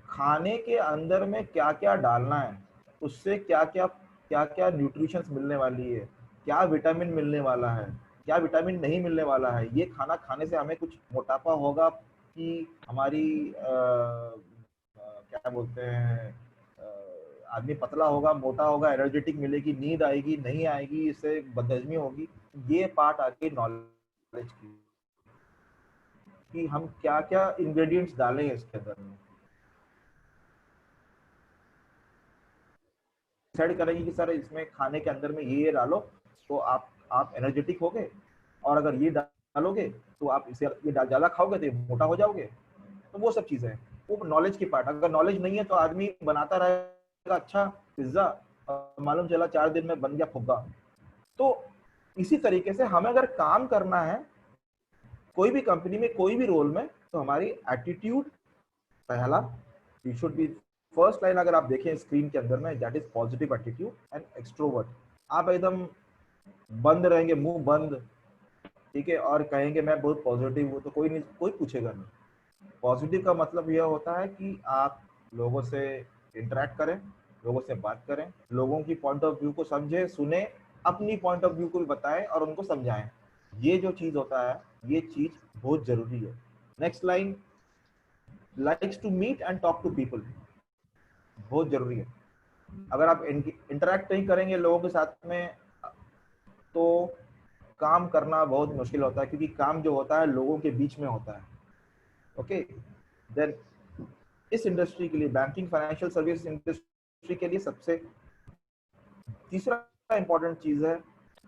खाने के अंदर में क्या क्या डालना है, उससे क्या क्या न्यूट्रिशंस मिलने वाली है, क्या विटामिन मिलने वाला है, क्या विटामिन नहीं मिलने वाला है। ये खाना खाने से हमें कुछ मोटापा होगा कि हमारी क्या बोलते हैं, आदमी पतला होगा, मोटा होगा, एनर्जेटिक मिलेगी, नींद आएगी नहीं आएगी, इससे बदहजमी होगी। ये पार्ट आके नॉलेज की, कि हम क्या क्या इंग्रेडिएंट्स डालें इसके अंदर में। डिसाइड करेंगे कि सर इसमें खाने के अंदर में ये डालो तो आप एनर्जेटिक हो गए, और अगर ये डालोगे तो आप इसे ये ज्यादा खाओगे तो ये मोटा हो जाओगे। तो वो सब चीजें हैं, वो नॉलेज की पार्ट। अगर नॉलेज नहीं है तो आदमी बनाता रहेगा अच्छा पिज्जा, मालूम चला 4 दिन में बन गया फुग्गा। तो इसी तरीके से हमें अगर काम करना है कोई भी कंपनी में, कोई भी रोल में, तो हमारी एटीट्यूड पहला, you should be, first line अगर आप देखें स्क्रीन के अंदर में, that is positive attitude and extrovert. आप एकदम बंद रहेंगे, मुंह बंद, ठीक है, और कहेंगे मैं बहुत पॉजिटिव हूँ, तो कोई नहीं, कोई पूछेगा नहीं। पॉजिटिव का मतलब यह होता है कि आप लोगों से इंटरेक्ट करें, लोगों से बात करें, लोगों की पॉइंट ऑफ व्यू को समझे, सुने, अपनी पॉइंट ऑफ व्यू को भी बताएं और उनको समझाएं। ये जो चीज होता है, ये चीज बहुत जरूरी है। Next line, likes to meet and talk to people, बहुत जरूरी है। अगर आप इंटरेक्ट नहीं करेंगे लोगों के साथ में तो काम करना बहुत मुश्किल होता है, क्योंकि काम जो होता है लोगों के बीच में होता है। ओके, देन इस इंडस्ट्री के लिए, बैंकिंग फाइनेंशियल सर्विस इंडस्ट्री के लिए सबसे तीसरा इंपॉर्टेंट चीज है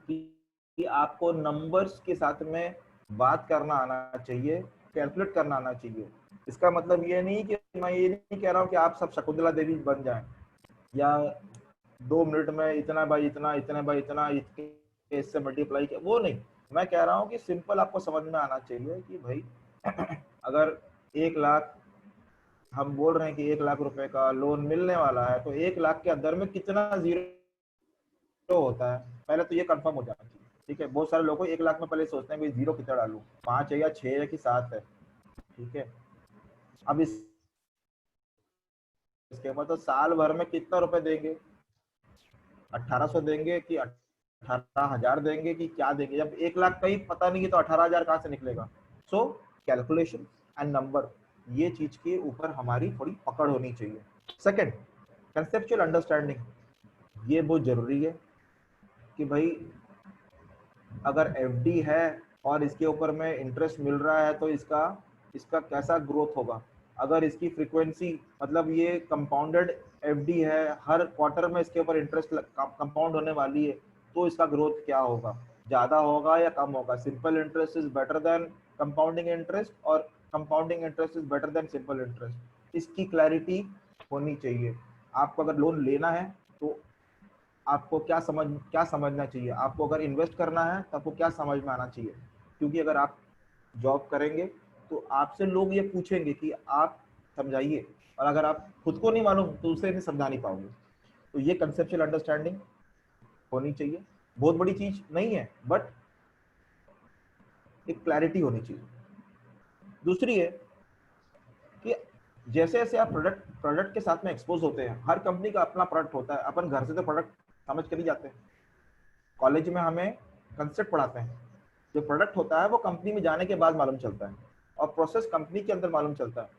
कि आपको नंबर्स के साथ में बात करना आना चाहिए, कैलकुलेट करना आना चाहिए। इसका मतलब ये नहीं कि मैं ये नहीं कह रहा हूँ कि आप सब शकुंतला देवी बन जाएं, या 2 मिनट में इतना बाई इतना, इतना बाई इतना, इससे मल्टीप्लाई किया, वो नहीं। मैं कह रहा हूँ कि सिंपल आपको समझ में आना चाहिए कि भाई अगर 1 लाख, हम बोल रहे हैं कि 1 लाख रुपए का लोन मिलने वाला है, तो 1 लाख के अंदर में कितना जीरो होता है, पहले तो ये कंफर्म हो जाना चाहिए। ठीक है, बहुत सारे लोगों को 1 लाख में पहले सोचते हैं भाई जीरो कितना डालूं, 5 है या 6 है कि 7 है। ठीक है, अब इसके बाद तो साल भर में कितना रुपए देंगे, 1800 देंगे कि 18,000 देंगे कि क्या देंगे? जब 1 लाख का ही पता नहीं है तो 18,000 कहाँ से निकलेगा? सो कैलकुलेशन एंड नंबर, ये चीज के ऊपर हमारी थोड़ी पकड़ होनी चाहिए। सेकंड, कंसेप्चुअल अंडरस्टैंडिंग, ये बहुत जरूरी है कि भाई अगर एफडी है और इसके ऊपर में इंटरेस्ट मिल रहा है तो इसका इसका कैसा ग्रोथ होगा। अगर इसकी फ्रीक्वेंसी, मतलब ये कंपाउंडेड एफडी है, हर क्वार्टर में इसके ऊपर इंटरेस्ट कंपाउंड होने वाली है, तो इसका ग्रोथ क्या होगा, ज्यादा होगा या कम होगा? Simple interest is better than compounding interest, और compounding interest is better than simple interest. इसकी क्लैरिटी होनी चाहिए। आपको अगर लोन लेना है तो आपको क्या समझना चाहिए, आपको अगर इन्वेस्ट करना है तो आपको क्या समझ में आना चाहिए। क्योंकि अगर आप जॉब करेंगे तो आपसे लोग ये पूछेंगे कि आप समझाइए, और अगर आप खुद को नहीं मालूम तो उसे नहीं समझा नहीं पाओगे। तो ये कंसेप्चुअल अंडरस्टैंडिंग होनी चाहिए। बहुत बड़ी चीज नहीं है, बट एक क्लैरिटी होनी चाहिए। दूसरी है कि जैसे जैसे आप प्रोडक्ट के साथ में एक्सपोज होते हैं, हर कंपनी का अपना प्रोडक्ट होता है, अपन घर से तो प्रोडक्ट समझ कर ही जाते हैं। कॉलेज में हमें कंसेप्ट पढ़ाते हैं, जो प्रोडक्ट होता है वो कंपनी में जाने के बाद मालूम चलता है, और प्रोसेस कंपनी के अंदर मालूम चलता है।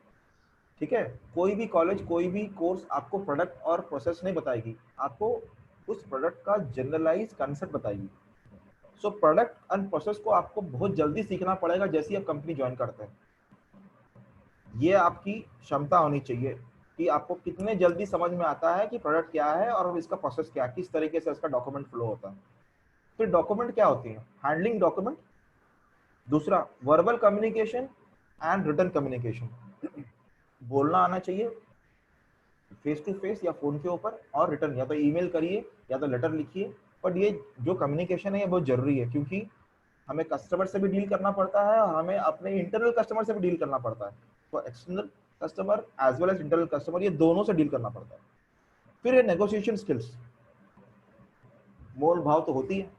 ठीक है, कोई भी कॉलेज, कोई भी कोर्स आपको प्रोडक्ट और प्रोसेस नहीं बताएगी, आपको उस प्रोडक्ट का जनरलाइज कंसेप्ट बताएगी। सो प्रोडक्ट एंड प्रोसेस को आपको बहुत जल्दी सीखना पड़ेगा जैसे ही आप कंपनी ज्वाइन करते हैं। ये आपकी क्षमता होनी चाहिए कि आपको कितने जल्दी समझ में आता है कि प्रोडक्ट क्या है और इसका प्रोसेस क्या है, किस तरीके से इसका डॉक्यूमेंट फ्लो होता है। फिर डॉक्यूमेंट क्या होती है? हैंडलिंग डॉक्यूमेंट, दूसरा verbal communication and written communication. बोलना आना चाहिए फेस टू फेस या फोन के ऊपर, और रिटर्न या तो ईमेल करिए या तो लेटर लिखिए। बट ये जो कम्युनिकेशन है ये बहुत जरूरी है, क्योंकि हमें कस्टमर से भी डील करना पड़ता है और हमें अपने इंटरनल कस्टमर से भी डील करना पड़ता है। तो external customer as well as internal customer, ये दोनों से डील करना पड़ता है। फिर ये नेगोशिएशन स्किल्स, मोल भाव तो होती है।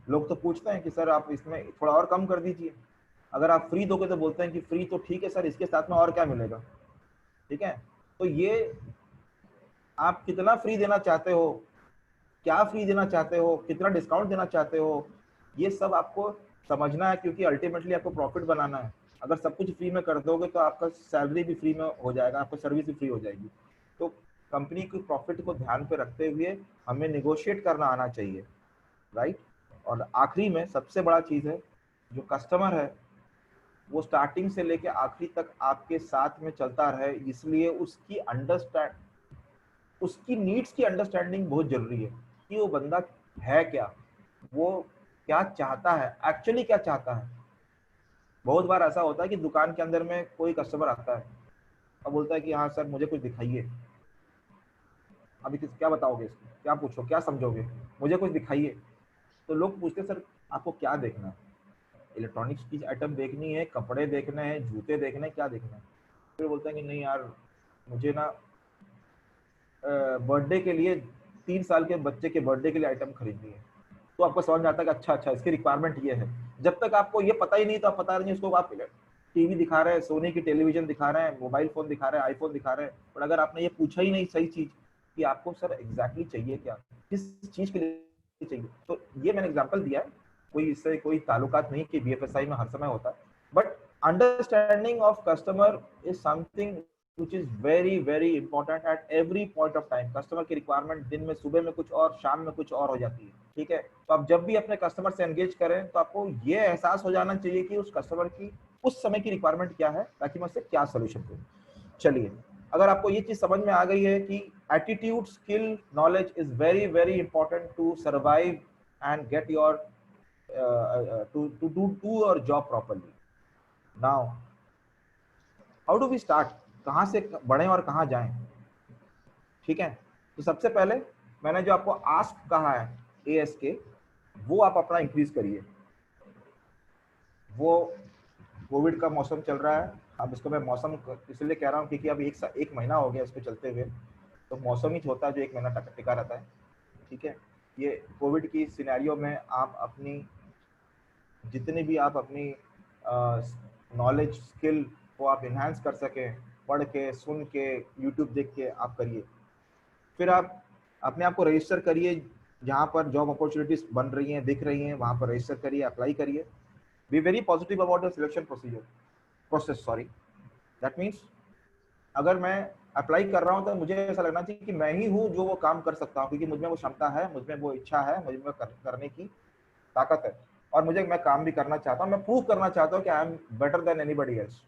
लोग तो पूछते हैं कि सर आप इसमें थोड़ा और कम कर दीजिए। अगर आप फ्री दोगे तो बोलते हैं कि फ्री तो ठीक है सर, इसके साथ में और क्या मिलेगा। ठीक है, तो ये आप कितना फ्री देना चाहते हो, क्या फ्री देना चाहते हो, कितना डिस्काउंट देना चाहते हो, ये सब आपको समझना है, क्योंकि अल्टीमेटली आपको प्रॉफिट बनाना है। अगर सब कुछ फ्री में कर दोगे तो आपका सैलरी भी फ्री में हो जाएगा, आपका सर्विस भी फ्री हो जाएगी। तो कंपनी की प्रॉफिट को ध्यान पे रखते हुए हमें निगोशिएट करना आना चाहिए, राइट। और आखिरी में सबसे बड़ा चीज है, जो कस्टमर है वो स्टार्टिंग से लेके आखिरी तक आपके साथ में चलता रहे, इसलिए उसकी नीड्स की अंडरस्टैंडिंग बहुत जरूरी है कि वो बंदा है क्या, वो क्या चाहता है, एक्चुअली क्या चाहता है। बहुत बार ऐसा होता है कि दुकान के अंदर में कोई कस्टमर आता है और बोलता है कि हाँ सर मुझे कुछ दिखाइए। अभी क्या बताओगे इसको, क्या पूछो, क्या समझोगे, मुझे कुछ दिखाइए। तो लोग पूछते हैं सर आपको क्या देखना है, इलेक्ट्रॉनिक्स की आइटम देखनी है, कपड़े देखने हैं, जूते देखने हैं, क्या देखना है। फिर बोलते हैं कि नहीं यार मुझे ना बर्थडे के लिए 3 साल के बच्चे के बर्थडे के लिए आइटम खरीदनी है। तो आपको समझ में आता है कि अच्छा इसकी रिक्वायरमेंट ये है। जब तक आपको ये पता ही नहीं तो आप पता नहीं उसको, आप टीवी दिखा रहे हैं, सोनी की टेलीविजन दिखा रहे हैं, मोबाइल फोन दिखा रहे हैं, आईफोन दिखा रहे हैं, और अगर आपने ये पूछा ही नहीं सही चीज कि आपको सर एग्जैक्टली चाहिए क्या, किस चीज के लिए चाहिए। तो ये मैंने एग्जाम्पल दिया है, कोई इससे कोई ताल्लुकात नहीं कि बीएफएसआई में हर समय होता है, but understanding of customer is something which is very important at every point of time। Customer की रिक्वायरमेंट दिन में सुबह में कुछ और, शाम में कुछ और हो जाती है। ठीक है, तो आप जब भी अपने कस्टमर से एंगेज करें तो आपको ये एहसास हो जाना चाहिए कि उस कस्टमर की उस समय की रिक्वायरमेंट क्या है, ताकि मैं उससे क्या सोल्यूशन दूं। चलिए, अगर आपको ये चीज समझ में आ गई है कि attitude, skill, knowledge is very important to survive and get your to do your job properly. Now how do we start, कहां से बढ़े और कहां जाएं। ठीक है, तो सबसे पहले मैंने जो आपको आस्क कहा है ASK, वो आप अपना इंक्रीज करिए। वो कोविड का मौसम चल रहा है, अब इसको मैं मौसम इसलिए कह रहा हूँ क्योंकि अब एक महीना हो गया इसको चलते हुए, तो मौसम ही होता है जो 1 महीना टिका रहता है। ठीक है, ये कोविड की सिनेरियो में आप अपनी जितने भी आप अपनी नॉलेज, स्किल को आप इन्हांस कर सकें, पढ़ के, सुन के, यूट्यूब देख के आप करिए। फिर आप अपने आप को रजिस्टर करिए, जहाँ पर जॉब अपॉर्चुनिटीज बन रही हैं, दिख रही हैं, वहाँ पर रजिस्टर करिए, अप्लाई करिए। Be very positive about the selection process sorry. That means अगर मैं अप्लाई कर रहा हूँ तो मुझे ऐसा लगना चाहिए कि मैं ही हूँ जो वो काम कर सकता हूँ, क्योंकि मुझ में वो क्षमता है, मुझ में वो इच्छा है, मुझ में करने की ताकत है, और मैं काम भी करना चाहता हूँ, मैं प्रूव करना चाहता हूँ कि I am better than anybody else.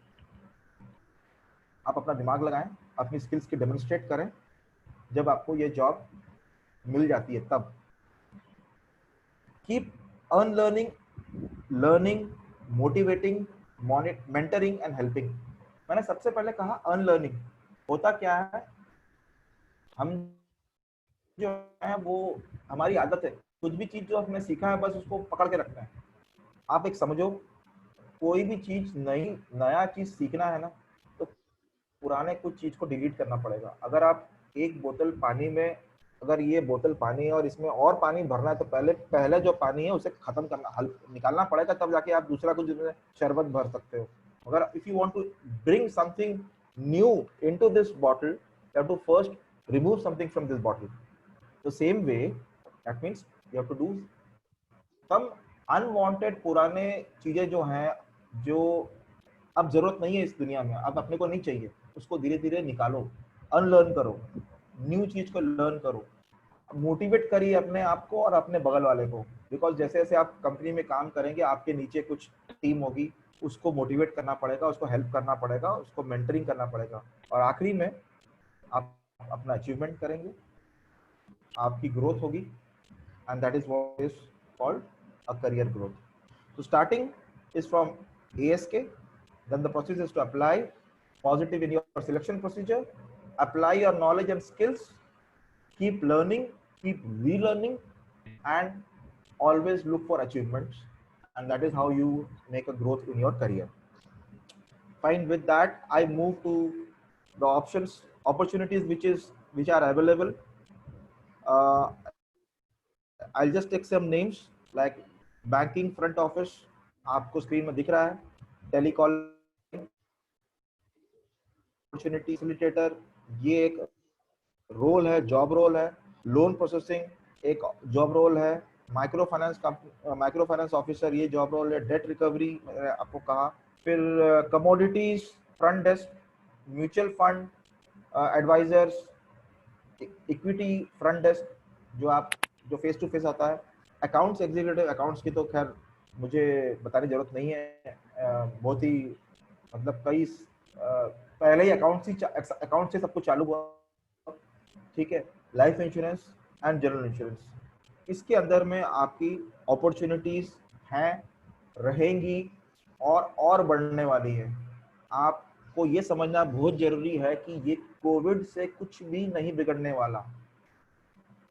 आप अपना दिमाग लगाएं, अपनी स्किल्स की डेमोन्स्ट्रेट करें, जब आपको ये जॉब मिल जाती है तब keep unlearning, learning, motivating, mentoring and helping. मैंने सबसे पहले कहा अनलर्निंग। होता क्या है, हम जो है वो हमारी आदत है, कुछ भी चीज जो हमने सीखा है बस उसको पकड़ के रखना है। आप एक समझो, कोई भी चीज नया चीज सीखना है ना, तो पुराने कुछ चीज को डिलीट करना पड़ेगा। अगर आप एक बोतल पानी में, अगर ये बोतल पानी है और इसमें और पानी भरना है, तो पहले जो पानी है उसे खत्म करना, निकालना पड़ेगा, तब जाके आप दूसरा कुछ जिसमें शरबत भर सकते हो। अगर if you want to bring something new into this bottle, you have to first remove something from this bottle. The same way, that means you have to do some unwanted पुराने चीजें जो हैं, जो अब जरूरत नहीं है इस दुनिया में, अब अपने को नहीं चाहिए, उसको धीरे धीरे निकालो, अनलर्न करो, न्यू चीज को लर्न करो, मोटिवेट करिए अपने आप को और अपने बगल वाले को। बिकॉज जैसे जैसे आप कंपनी में काम करेंगे, आपके नीचे कुछ टीम होगी, उसको मोटिवेट करना पड़ेगा, उसको हेल्प करना पड़ेगा, उसको मेंटरिंग करना पड़ेगा, और आखिरी में आप अपना अचीवमेंट करेंगे, आपकी ग्रोथ होगी, and that is what is called a career growth. So starting is from ASK, then the process is to apply positive in your selection procedure, apply your knowledge and skills, keep learning, keep relearning, and always look for achievements, and that is how you make a growth in your career. Fine, with that I move to the opportunities which are available. uh, I'll just take some names like banking front office, आपको screen में दिख रहा है, telecalling opportunity facilitator, ये एक role है, job role है, loan processing एक जॉब रोल है, माइक्रो फाइनेंस ऑफिसर ये जॉब रोल है, डेट रिकवरी मैंने आपको कहा, फिर commodities front desk, mutual fund advisors, equity front desk जो फेस टू फेस आता है, अकाउंट्स एग्जीक्यूटिव, अकाउंट्स की तो खैर मुझे बताने की जरूरत नहीं है, बहुत ही मतलब कई पहले ही अकाउंट से सब कुछ चालू हुआ, ठीक है, life insurance and general insurance, इसके अंदर में आपकी अपॉर्चुनिटीज हैं, रहेंगी और बढ़ने वाली है। आपको ये समझना बहुत जरूरी है कि ये कोविड से कुछ भी नहीं बिगड़ने वाला,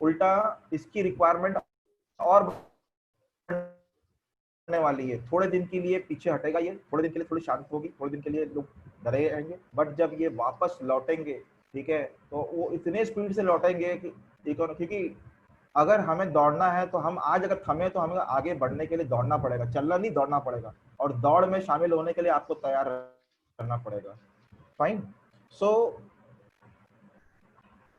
उल्टा इसकी रिक्वायरमेंट और बढ़ने वाली है। थोड़े दिन के लिए पीछे हटेगा, ये थोड़े दिन के लिए थोड़ी शांत होगी, थोड़े दिन के लिए लोग डरे रहेंगे, बट जब ये वापस लौटेंगे, ठीक है, तो वो इतने स्पीड से लौटेंगे कि क्योंकि अगर हमें दौड़ना है तो हम आज अगर थमे तो हमें आगे बढ़ने के लिए दौड़ना पड़ेगा, चलना नहीं दौड़ना पड़ेगा, और दौड़ में शामिल होने के लिए आपको तैयार रहना पड़ेगा। Fine, so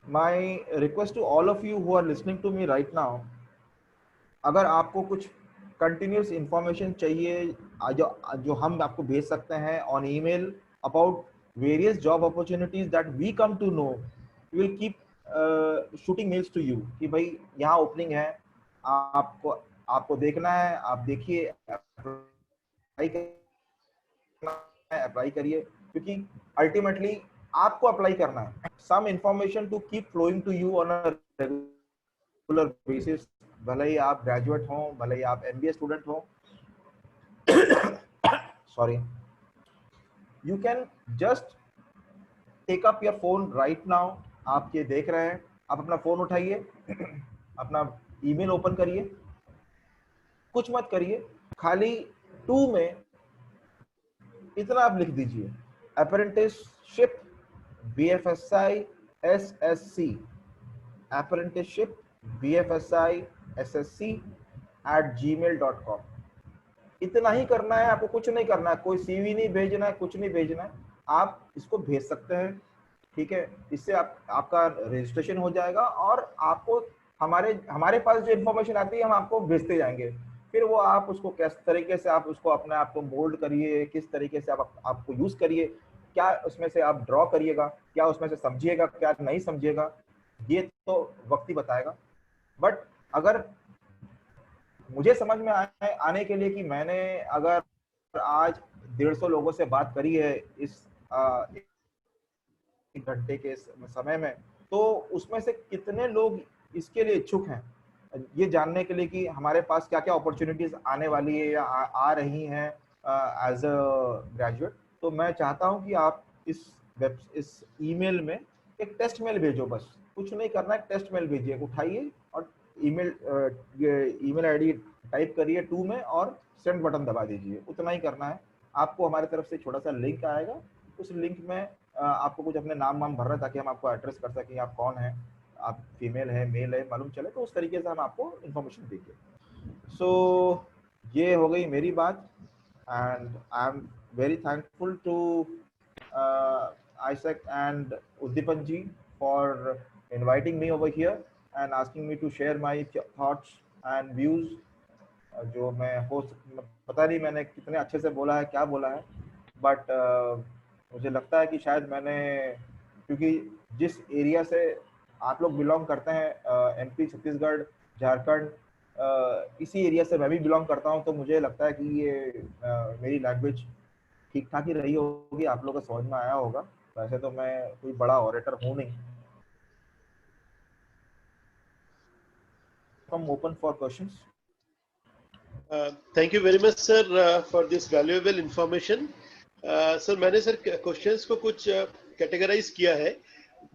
my request to all of you who are listening to me right now, अगर आपको कुछ कंटिन्यूस इंफॉर्मेशन चाहिए जो हम आपको भेज सकते हैं on email about various job opportunities that we come to know, we will keep shooting mails to you कि भाई यहाँ ओपनिंग है, आपको देखना है, आप देखिए, अप्लाई करिए, क्योंकि अल्टीमेटली आपको अप्लाई करना है। Some information to keep flowing to you on a regular basis, भले ही आप ग्रेजुएट हो, भले ही आप MBA स्टूडेंट हो, sorry, you can just take up your phone right now, आप ये देख रहे हैं, आप अपना फोन उठाइए, अपना ईमेल ओपन करिए, कुछ मत करिए, खाली 2 में इतना आप लिख दीजिए, apprenticeship BFSI SSC, apprenticeship BFSI SSC @gmail.com। इतना ही करना है, आपको कुछ नहीं करना है, कोई CV नहीं भेजना है, कुछ नहीं भेजना है, आप इसको भेज सकते हैं, ठीक है, इससे आपका रजिस्ट्रेशन हो जाएगा, और आपको हमारे पास जो इन्फॉर्मेशन आती है हम आपको भेजते जाएंगे, फिर वो आप उसको किस तरीके से आप उसको अपने आप को मोल्ड करिए, किस तरीके से आपको यूज करिए, क्या उसमें से आप ड्रॉ करिएगा, क्या उसमें से समझिएगा, क्या नहीं समझिएगा, ये तो वक्त ही बताएगा। बट अगर मुझे समझ में आने के लिए कि मैंने अगर आज 150 लोगों से बात करी है इस 1 घंटे के समय में, तो उसमें से कितने लोग इसके लिए इच्छुक हैं, ये जानने के लिए कि हमारे पास क्या क्या अपॉर्चुनिटीज आने वाली है या आ रही हैं एज अ ग्रेजुएट। तो मैं चाहता हूं कि आप इस ईमेल में एक टेस्ट मेल भेजो, बस कुछ नहीं करना है, टेस्ट मेल भेजिए, उठाइए और ईमेल आईडी टाइप करिए 2 में और सेंड बटन दबा दीजिए, उतना ही करना है। आपको हमारी तरफ से छोटा सा लिंक आएगा, उस लिंक में आपको कुछ अपने नाम भरना है ताकि हम आपको एड्रेस कर सकें, आप कौन है, आप फीमेल है मेल है मालूम चले, तो उस तरीके से हम आपको इंफॉर्मेशन देंगे। सो ये हो गई मेरी बात, and I am very thankful to Isaac and Uddipan ji for inviting me over here and asking me to share my thoughts and views जो मैं हो पता नहीं मैंने कितने अच्छे से बोला है, क्या बोला है, बट मुझे लगता है कि शायद मैंने, क्योंकि जिस एरिया से आप लोग बिलोंग करते हैं, एमपी, छत्तीसगढ़, झारखंड, इसी एरिया से मैं भी बिलोंग करता हूं, तो मुझे लगता है कि ये मेरी लैंग्वेज ठीक ठाक ही रही होगी, आप लोगों को समझ में आया होगा। वैसे तो मैं कोई बड़ा ऑरेटर हूँ नहीं। I'm open for questions.
Thank you very much, sir, for this valuable information. Sir मैंने सर क्वेश्चंस को कुछ कैटेगराइज किया है।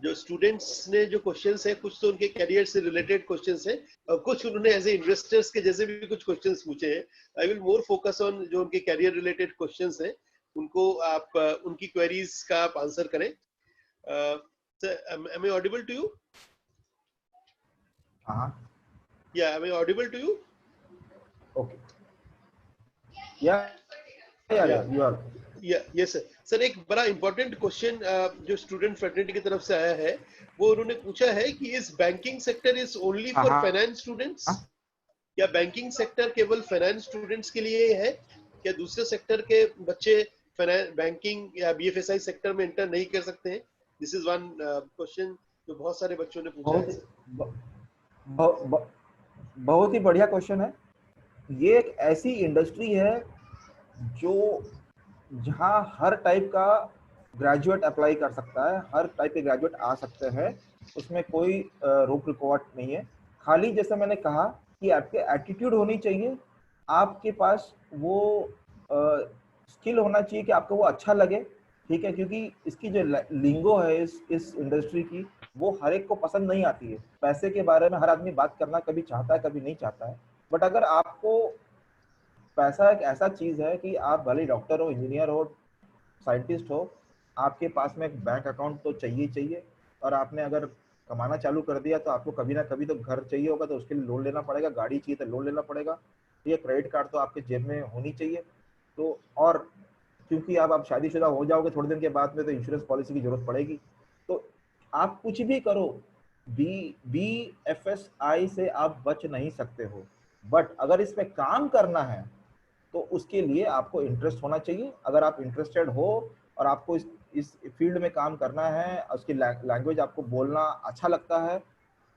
जो स्टूडेंट्स ने जो क्वेश्चंस है, कुछ तो उनके करियर से रिलेटेड क्वेश्चंस है और कुछ उन्होंने एज ए इन्वेस्टर्स के जैसे भी कुछ क्वेश्चंस पूछे हैं। I will more focus on जो उनके करियर रिलेटेड क्वेश्चंस हैं, उनको आप उनकी क्वेरीज का आप आंसर करें। am I audible to you? Yeah, am I audible to you?
Okay. Yeah, you are.
Yes sir. Sir एक बड़ा इंपॉर्टेंट क्वेश्चन जो स्टूडेंट फ्रेटर्निटी की तरफ से आया है, वो उन्होंने पूछा है कि इस banking sector is only for finance students, या बैंकिंग सेक्टर केवल फाइनेंस स्टूडेंट्स के लिए है, क्या दूसरे सेक्टर के बच्चे बैंकिंग या बीएफएसआई सेक्टर में एंटर नहीं कर सकते हैं? दिस इज वन क्वेश्चन जो बहुत सारे बच्चों ने पूछा है सर।
बहुत ही बढ़िया क्वेश्चन है। ये एक ऐसी इंडस्ट्री है जो जहां हर टाइप का ग्रेजुएट अप्लाई कर सकता है, हर टाइप के ग्रेजुएट आ सकते हैं, उसमें कोई रोक रुकावट नहीं है। खाली जैसे मैंने कहा कि आपके एटीट्यूड होनी चाहिए, आपके पास वो स्किल होना चाहिए कि आपको वो अच्छा लगे, ठीक है, क्योंकि इसकी जो लिंगो है इस इंडस्ट्री की, वो हर एक को पसंद नहीं आती है। पैसे के बारे में हर आदमी बात करना कभी चाहता है, कभी नहीं चाहता है, बट अगर आपको पैसा एक ऐसा चीज है कि आप भले डॉक्टर हो, इंजीनियर हो, साइंटिस्ट हो, आपके पास में एक बैंक अकाउंट तो चाहिए चाहिए, और आपने अगर कमाना चालू कर दिया तो आपको कभी ना कभी तो घर चाहिए होगा, तो उसके लिए लोन लेना पड़ेगा, गाड़ी चाहिए तो लोन लेना पड़ेगा, ये क्रेडिट कार्ड तो आपके जेब में होनी चाहिए। तो और क्योंकि आप शादीशुदा हो जाओगे थोड़े दिन के बाद में, तो इंश्योरेंस पॉलिसी की जरूरत पड़ेगी। तो आप कुछ भी करो, BFSI से आप बच नहीं सकते हो, बट अगर इसमें काम करना है तो उसके लिए आपको इंटरेस्ट होना चाहिए। अगर आप इंटरेस्टेड हो और आपको इस फील्ड में काम करना है, उसकी लैंग्वेज आपको बोलना अच्छा लगता है,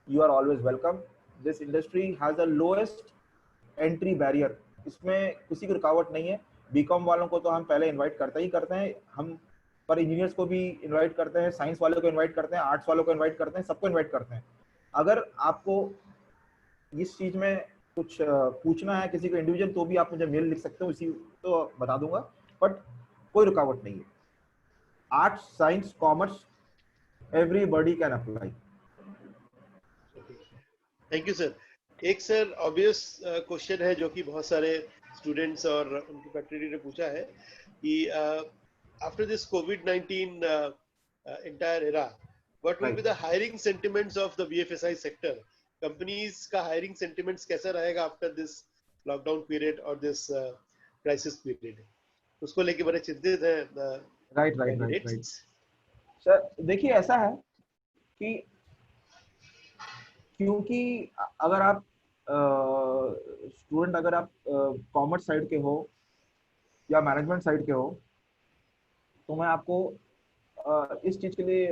you are always welcome. This industry has the lowest entry barrier, इसमें किसी की रुकावट नहीं है। बीकॉम वालों को तो हम पहले इनवाइट करते ही करते हैं, हम पर इंजीनियर्स को भी इनवाइट करते हैं, साइंस वालों को इनवाइट करते हैं, आर्ट्स वालों को इनवाइट करते हैं, सबको इनवाइट करते हैं। अगर आपको इस चीज में कुछ पूछना है किसी को इंडिविजुअल, तो भी आप मुझे मेल लिख सकते हो, इसी तो बता दूंगा, बट कोई रुकावट नहीं है। Arts, science, commerce, everybody can apply.
Thank you sir. एक सर ऑब्वियस क्वेश्चन है जो कि बहुत सारे स्टूडेंट्स और उनकी फैकल्टी ने पूछा है कि after this covid entire era, what will be the hiring sentiments of the BFSI sector? Companies का हायरिंग सेंटिमेंट्स कैसा रहेगा आफ्टर दिस लॉकडाउन पीरियड और दिस क्राइसिस पीरियड? उसको लेके बड़े चिंतित हैं।
राइट सर, देखिए ऐसा है कि क्योंकि अगर आप स्टूडेंट, अगर आप कॉमर्स साइड के हो या मैनेजमेंट साइड के हो, तो मैं आपको इस चीज के लिए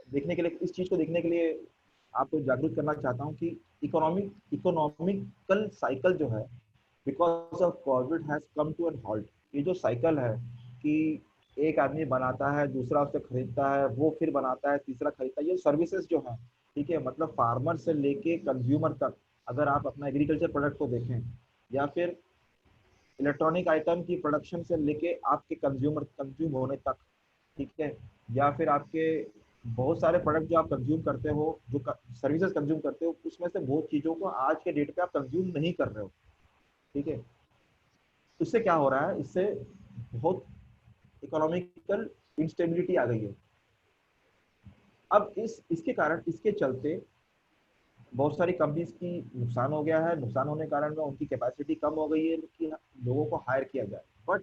देखने के लिए, इस चीज को देखने के लिए आपको जागरूक करना चाहता हूं कि इकोनॉमिकल साइकिल जो है, because of COVID has come to an halt. ये जो साइकिल है कि एक आदमी बनाता है, दूसरा उससे खरीदता है, वो फिर बनाता है, तीसरा खरीदता है, ये सर्विसेज जो है, ठीक है, मतलब फार्मर से लेके कंज्यूमर तक, अगर आप अपना एग्रीकल्चर प्रोडक्ट को देखें, या फिर इलेक्ट्रॉनिक आइटम की प्रोडक्शन से लेके आपके कंज्यूम होने तक, ठीक है, या फिर आपके बहुत सारे प्रोडक्ट जो आप कंज्यूम करते हो, जो सर्विसेज कंज्यूम करते हो, उसमें से बहुत चीज़ों को आज के डेट पे आप कंज्यूम नहीं कर रहे हो, ठीक है। इससे क्या हो रहा है, इससे बहुत इकोनॉमिकल इंस्टेबिलिटी आ गई है। अब इसके कारण, इसके चलते बहुत सारी कंपनीज की नुकसान हो गया है। नुकसान होने के कारण में उनकी कैपेसिटी कम हो गई है कि लोगों को हायर किया जाए। बट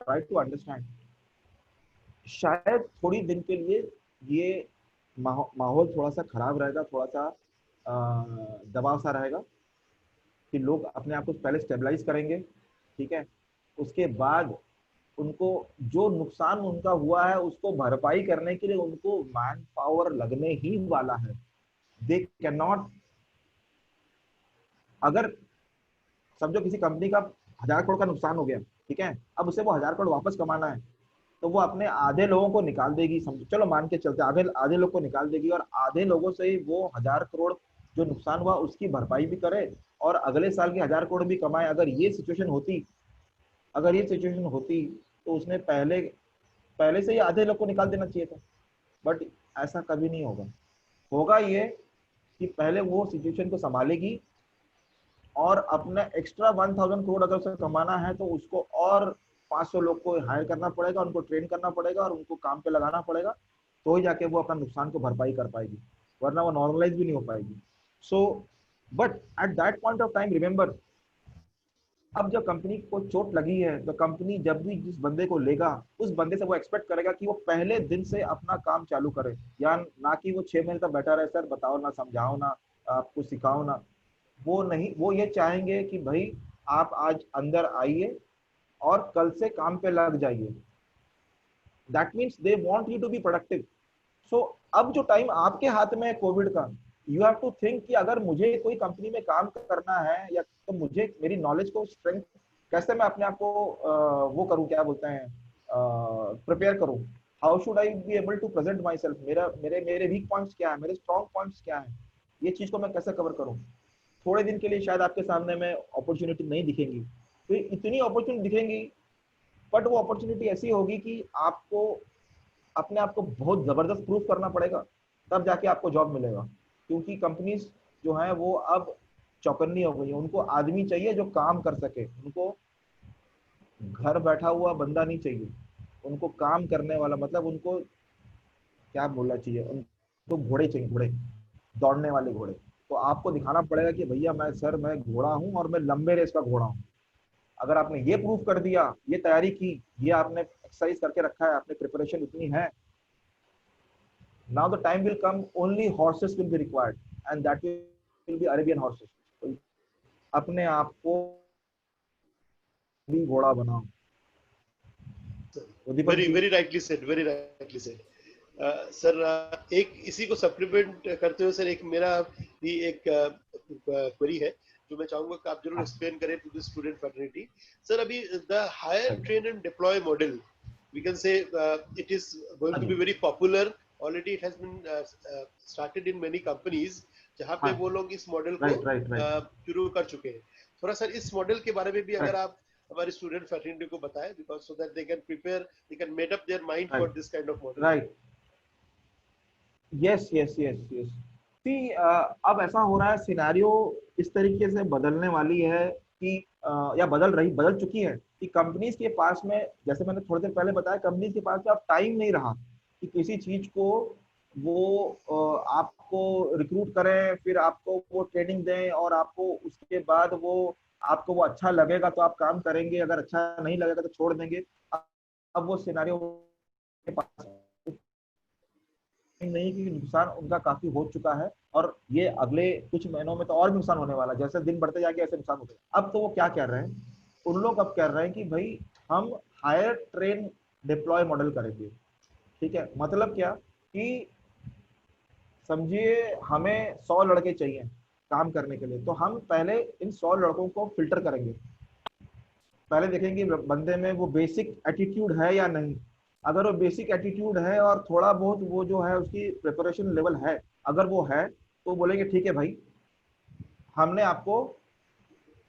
ट्राई टू अंडरस्टैंड, शायद थोड़ी दिन के लिए ये माहौल थोड़ा सा खराब रहेगा, थोड़ा सा दबाव सा रहेगा, कि लोग अपने आप को पहले स्टेबलाइज करेंगे, ठीक है, उसके बाद उनको जो नुकसान उनका हुआ है उसको भरपाई करने के लिए उनको मैन पावर लगने ही वाला है। दे कैन नॉट, अगर समझो किसी कंपनी का 1000 करोड़ का नुकसान हो गया, ठीक है, अब उसे वो 1000 करोड़ वापस कमाना है, तो वो अपने आधे लोगों को निकाल देगी, समझो, चलो मान के चलते आधे आधे लोग को निकाल देगी और आधे लोगों से ही वो 1000 करोड़ जो नुकसान हुआ उसकी भरपाई भी करे और अगले साल के 1000 करोड़ भी कमाए। अगर ये सिचुएशन होती तो उसने पहले पहले से ही आधे लोग को निकाल देना चाहिए था, बट ऐसा कभी नहीं होगा। होगा ये कि पहले वो सिचुएशन को संभालेगी और अपना एक्स्ट्रा 1000 करोड़ अगर उसे कमाना है तो उसको और 500 लोग को हायर करना पड़ेगा, उनको ट्रेन करना पड़ेगा और उनको काम पे लगाना पड़ेगा, तो ही जाके वो अपना नुकसान को भरपाई कर पाएगी, वरना वो नॉर्मलाइज भी नहीं हो पाएगी। So but at that point of time remember, अब जब कंपनी को चोट लगी है तो कंपनी जब भी जिस बंदे को लेगा उस बंदे से वो एक्सपेक्ट करेगा कि वो पहले दिन से अपना काम चालू करे, या ना कि वो 6 महीने तक बैठा रहे, सर बताओ ना, समझाओ ना, आपको सिखाओ ना। वो नहीं, वो ये चाहेंगे कि भाई आप आज अंदर आइए और कल से काम पे लग जाइए। That means they want you to be productive. So अब जो टाइम आपके हाथ में है कोविड का, यू हैव टू थिंक कि अगर मुझे कोई कंपनी में काम करना है या तो मुझे मेरी नॉलेज को स्ट्रेंथ कैसे मैं अपने आप को वो करूं, क्या बोलते हैं, प्रिपेयर करूं, how should I be able to present myself, मेरा मेरे मेरे वीक पॉइंट्स क्या है, मेरे स्ट्रॉन्ग पॉइंट्स क्या है, ये चीज को मैं कैसे कवर करूं। थोड़े दिन के लिए शायद आपके सामने में अपॉर्चुनिटी नहीं दिखेंगी, तो इतनी अपॉर्चुनिटी दिखेंगी, बट वो अपॉर्चुनिटी ऐसी होगी कि आपको अपने आप को बहुत जबरदस्त प्रूफ करना पड़ेगा, तब जाके आपको जॉब मिलेगा। क्योंकि कंपनीज जो है वो अब चौकन्नी हो गई है, उनको आदमी चाहिए जो काम कर सके, उनको घर बैठा हुआ बंदा नहीं चाहिए, उनको काम करने वाला, मतलब उनको क्या बोलना चाहिए, उनको घोड़े चाहिए, घोड़े, दौड़ने वाले घोड़े। तो आपको दिखाना पड़ेगा कि भैया मैं घोड़ा हूँ और मैं लंबे रेस का घोड़ा हूँ। अगर आपने ये प्रूफ कर दिया, ये तैयारी की, ये आपने एक्सरसाइज करके रखा है, आपने प्रिपरेशन इतनी है, now the time will come only horses will be required and that will be Arabian horses। तो अपने आप को भी घोड़ा बनाओ।
very rightly said, very rightly said। Sir एक इसी को सप्लीमेंट करते हुए सर एक मेरा भी एक क्वेरी है जो मैं चाहूंगा कि आप जरूर एक्सप्लेन करें to the student fraternity. Sir अभी the hire train and deploy model we can say it is going to be very popular, already it has been started in many companies जहां पे वो लोग इस मॉडल को शुरू कर चुके हैं। थोड़ा सर इस मॉडल के बारे में भी अगर आप हमारे स्टूडेंट फैटर्निटी को बताएं, because so that they can prepare, they can made up their mind for this kind of model.
Right, yes yes yes yes. See अब ऐसा हो रहा है, सिनेरियो इस तरीके से बदलने वाली है कि या बदल चुकी है कि कंपनीज के पास में, जैसे मैंने थोड़ी देर पहले बताया, कंपनीज के पास में अब टाइम नहीं रहा कि किसी चीज को वो आपको रिक्रूट करें, फिर आपको वो ट्रेनिंग दें और आपको उसके बाद वो आपको वो अच्छा लगेगा तो आप काम करेंगे, अगर अच्छा नहीं लगेगा तो छोड़ देंगे। अब वो सिनेरियो के पास नहीं कि नुकसान उनका काफी हो चुका है और ये अगले कुछ महीनों में तो और भी नुकसान होने वाला है, जैसे दिन बढ़ते जाएंगे ऐसे नुकसान होते हैं। अब तो वो क्या कह रहे हैं, उन लोग अब कह रहे हैं कि भाई हम हायर ट्रेन डिप्लॉय मॉडल करेंगे। ठीक है, मतलब क्या कि समझिए हमें 100 लड़के चाहिए काम करने के लिए, तो हम पहले इन 100 लड़कों को फिल्टर करेंगे, पहले देखेंगे बंदे में वो बेसिक एटीट्यूड है या नहीं। अगर वो बेसिक एटीट्यूड है और थोड़ा बहुत वो जो है उसकी प्रिपरेशन लेवल है, अगर वो है तो बोलेंगे ठीक है भाई, हमने आपको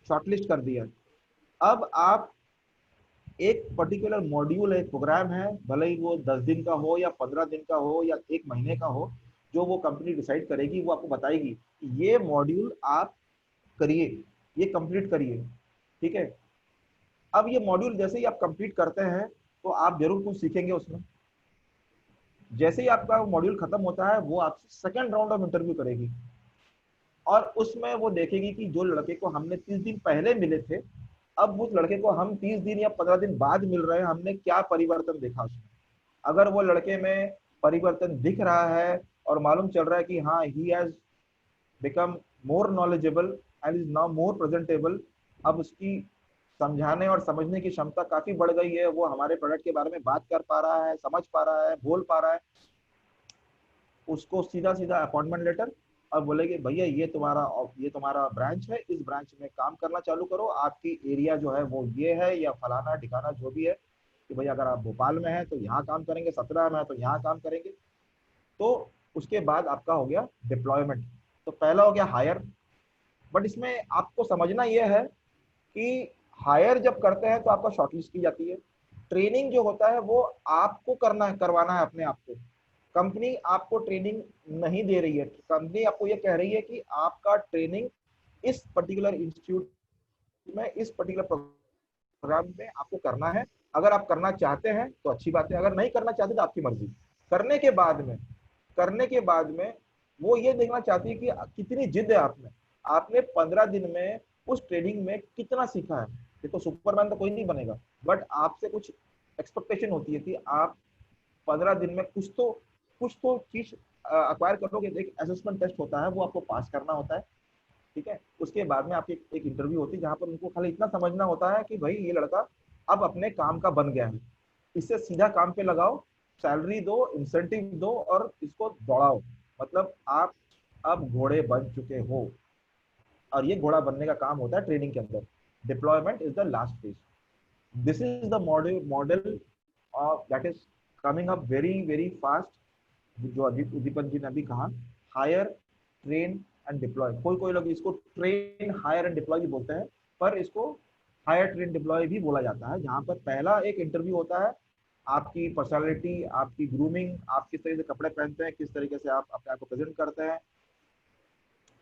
शॉर्टलिस्ट कर दिया। अब आप एक पर्टिकुलर मॉड्यूल, एक प्रोग्राम है, भले ही वो 10 दिन का हो या 15 दिन का हो या 1 महीने का हो, जो वो कंपनी डिसाइड करेगी, वो आपको बताएगी ये मॉड्यूल आप करिए, ये कंप्लीट करिए। ठीक है, अब ये मॉड्यूल जैसे ही आप कंप्लीट करते हैं तो आप जरूर कुछ सीखेंगे उसमें। जैसे ही आपका मॉड्यूल खत्म होता है वो आपसे सेकंड राउंड ऑफ इंटरव्यू करेगी और उसमें वो देखेगी कि जो लड़के को हमने 30 दिन पहले मिले थे, अब उस लड़के को हम 30 दिन या 15 दिन बाद मिल रहे हैं, हमने क्या परिवर्तन देखा उसमें। अगर वो लड़के में परिवर्तन दिख रहा है और मालूम चल रहा है कि हाँ he has become more knowledgeable, and is now more presentable. अब उसकी समझाने और समझने की क्षमता काफी बढ़ गई है, वो हमारे प्रोडक्ट के बारे में बात कर पा रहा है, समझ पा रहा है, बोल पा रहा है। उसको सीधा सीधा अपॉइंटमेंट लेटर और बोलेगे भैया ये तुम्हारा ब्रांच है, इस ब्रांच में काम करना चालू करो, आपकी एरिया जो है वो ये है, या फलाना ठिकाना जो भी है, कि भैया अगर आप भोपाल में है तो यहाँ काम करेंगे, 17 में है तो यहाँ काम करेंगे। तो उसके बाद आपका हो गया डिप्लॉयमेंट। तो पहला हो गया हायर, बट इसमें आपको समझना यह है कि हायर जब करते हैं तो आपका शॉर्टलिस्ट की जाती है। ट्रेनिंग जो होता है वो आपको करवाना है अपने आप को। कंपनी आपको ट्रेनिंग नहीं दे रही है, कंपनी आपको ये कह रही है कि आपका ट्रेनिंग इस पर्टिकुलर इंस्टीट्यूट में, इस पर्टिकुलर प्रोग्राम में आपको करना है। अगर आप करना चाहते हैं तो अच्छी बात है, अगर नहीं करना चाहते तो आपकी मर्जी। करने के बाद में वो ये देखना चाहती है कि कितनी जिद है आपने 15 दिन में उस ट्रेनिंग में कितना सीखा है। देखो सुपरमैन तो कोई नहीं बनेगा, बट आपसे कुछ एक्सपेक्टेशन होती है कि आप 15 दिन में कुछ तो चीज अक्वायर करोगे। एक असेसमेंट टेस्ट होता है, वो आपको पास करना होता है, ठीक है। उसके बाद में आपकी एक इंटरव्यू होती है जहां पर उनको खाली इतना समझना होता है कि भाई ये लड़का अब अपने काम का बन गया है, इससे सीधा काम पे लगाओ, सैलरी दो, इंसेंटिव दो और इसको दौड़ाओ। मतलब आप अब घोड़े बन चुके हो, और ये घोड़ा बनने का काम होता है ट्रेनिंग के अंदर। Deployment is the last phase. This is the model that is coming up very very fast. जो उद्दीपन जी ने अभी कहा, हायर, ट्रेन एंड डिप्लॉय। कोई लोग इसको ट्रेन, हायर एंड डिप्लॉय भी बोलते हैं, पर इसको हायर, ट्रेन, डिप्लॉय भी बोला जाता है। जहां पर पहला एक इंटरव्यू होता है, आपकी पर्सनालिटी, आपकी ग्रूमिंग, आप किस तरीके से कपड़े पहनते हैं, किस तरीके से आप अपने आप को प्रेजेंट करते हैं,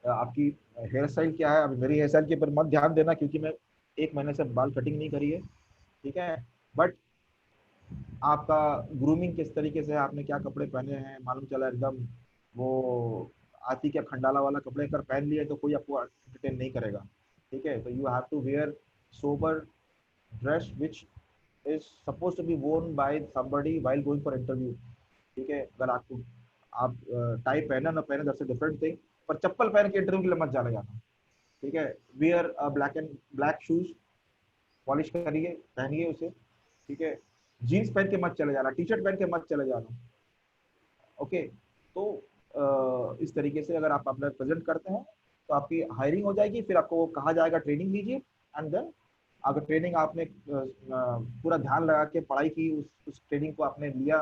आपकी हेयर स्टाइल क्या है। अभी मेरी हेयर स्टाइल के ऊपर मत ध्यान देना क्योंकि मैं 1 महीने से बाल कटिंग नहीं करी है, ठीक है। बट आपका ग्रूमिंग किस तरीके से, आपने क्या कपड़े पहने हैं, मालूम चला एकदम वो आती क्या खंडाला वाला कपड़े अगर पहन लिए तो कोई आपको एंटरटेन नहीं करेगा, ठीक है। तो you have to wear sober dress which is suppose to be worn by somebody while going for interview, ठीक है। अगर आपको आप टाई पहना ना पहने दैट्स अ डिफरेंट थिंग, पर चप्पल पहन के इंटरव्यू के लिए मत जाने जाना, ठीक है। वियर ब्लैक शूज, पॉलिश करिए, पहनिए उसे, ठीक है। जीन्स पहन के मत चले जाना, टी शर्ट पहन के मत चले जाना, ओके। तो इस तरीके से अगर आप अपना प्रेजेंट करते हैं तो आपकी हायरिंग हो जाएगी। फिर आपको कहा जाएगा ट्रेनिंग लीजिए, एंड देन अगर ट्रेनिंग आपने पूरा ध्यान लगा के पढ़ाई की, उस ट्रेनिंग को आपने लिया।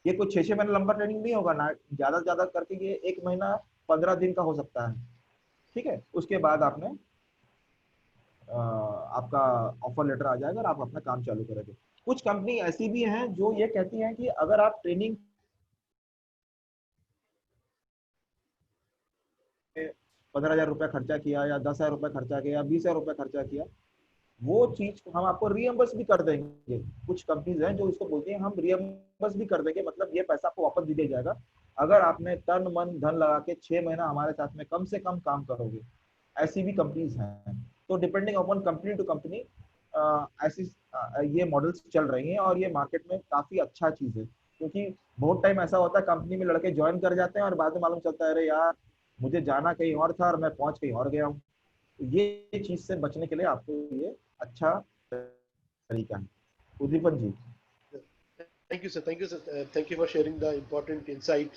ये कोई 6 महीने लंबा ट्रेनिंग नहीं होगा ना, ज्यादा से ज्यादा करके ये 1 महीना 15 दिन का हो सकता है, ठीक है। उसके बाद आपने आपका ऑफर लेटर आ जाएगा और आप अपना काम चालू करेंगे। कुछ कंपनी ऐसी भी हैं जो ये कहती हैं कि अगर आप ट्रेनिंग 15,000 रुपया खर्चा किया, या 10,000 रुपया खर्चा किया, या 20,000 रुपया खर्चा किया, वो चीज हम आपको रियम्बर्स भी कर देंगे। कुछ कंपनीज हैं जो इसको बोलती हैं हम रियम्बर्स भी कर देंगे, मतलब ये पैसा आपको वापस दे दिया जाएगा अगर आपने तन मन धन लगा के 6 महीना हमारे साथ में कम से कम काम करोगे। ऐसी भी कंपनीज हैं। तो depending upon company to company ऐसी ये मॉडल्स चल रही हैं, और ये मार्केट में काफी अच्छा चीज है। क्योंकि बहुत टाइम ऐसा होता है कंपनी में लड़के ज्वाइन कर जाते हैं और बाद में मालूम चलता है अरे यार मुझे जाना कहीं और था और मैं पहुंच कहीं और गया हूँ। ये चीज से बचने के लिए आपको ये अच्छा तरीका है। Uddipan ji.
Thank you sir, thank you sir, thank you for sharing the important insight.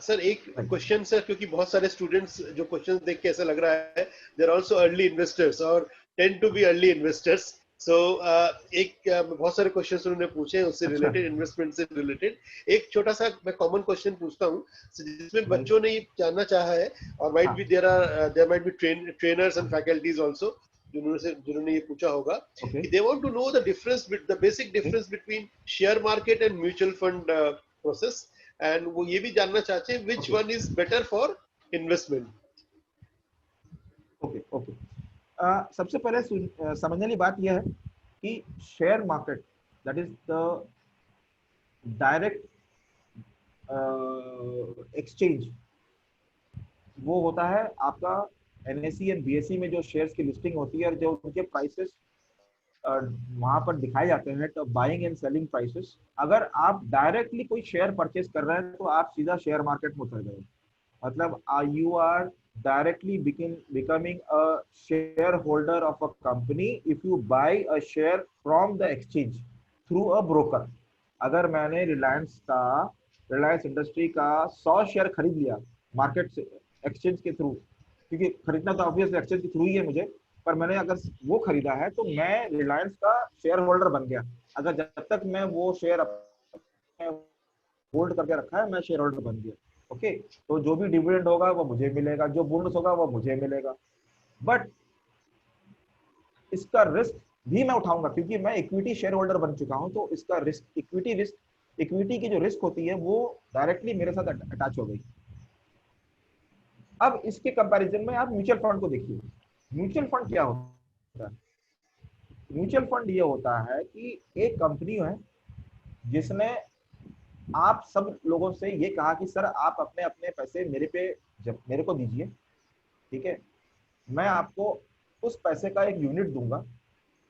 Sir एक क्वेश्चन सर, क्योंकि बहुत सारे स्टूडेंट्स जो क्वेश्चन देख के ऐसा लग रहा है they are also early investors और tend to be early investors. So बहुत सारे क्वेश्चंस उन्होंने पूछे हैं उससे रिलेटेड, इन्वेस्टमेंट से रिलेटेड। एक छोटा सा मैं कॉमन क्वेश्चन पूछता हूँ जिसमें बच्चों ने जानना चाहा है, और might be there might be trainers and faculties also जिन्होंने ये पूछा होगा कि they want to know the difference, the basic difference between share market and mutual fund process, and वो ये भी जानना चाहते हैं which one is better for investment.
Okay. सबसे पहले समझने वाली बात यह है कि share market that is the direct exchange, वो होता है आपका NSE एंड BSE में जो शेयर्स की लिस्टिंग होती है और जो उनके प्राइसेस वहां पर दिखाए जाते हैं, तो बाइंग एंड सेलिंग प्राइसेस। अगर आप डायरेक्टली कोई शेयर परचेज कर रहे हैं तो आप सीधा शेयर मार्केट में उतर गए, मतलब you are directly becoming a shareholder of a company if you buy a share from the exchange through a broker. अगर मैंने रिलायंस इंडस्ट्री का 100 शेयर खरीद लिया मार्केट से, एक्सचेंज के थ्रू, क्योंकि खरीदना तो ऑब्वियसली एक्सचेंज के थ्रू ही है मुझे, पर मैंने अगर वो खरीदा है तो मैं रिलायंस का शेयर होल्डर बन गया। अगर जब तक मैं वो शेयर होल्ड करके रखा है, मैं शेयर होल्डर बन गया। ओके, तो जो भी डिविडेंड होगा वो मुझे मिलेगा, जो बोनस होगा वो मुझे मिलेगा। बट इसका रिस्क भी मैं उठाऊंगा क्योंकि मैं इक्विटी शेयर होल्डर बन चुका हूं, तो इसका रिस्क, इक्विटी की जो रिस्क होती है वो डायरेक्टली मेरे साथ अटैच हो गई। अब इसके कंपैरिजन में आप म्यूचुअल फंड को देखिए। म्यूचुअल फंड क्या होता है? म्यूचुअल फंड ये होता है कि एक कंपनी है जिसने आप सब लोगों से ये कहा कि सर आप अपने अपने पैसे मेरे को दीजिए, ठीक है, मैं आपको उस पैसे का एक यूनिट दूंगा,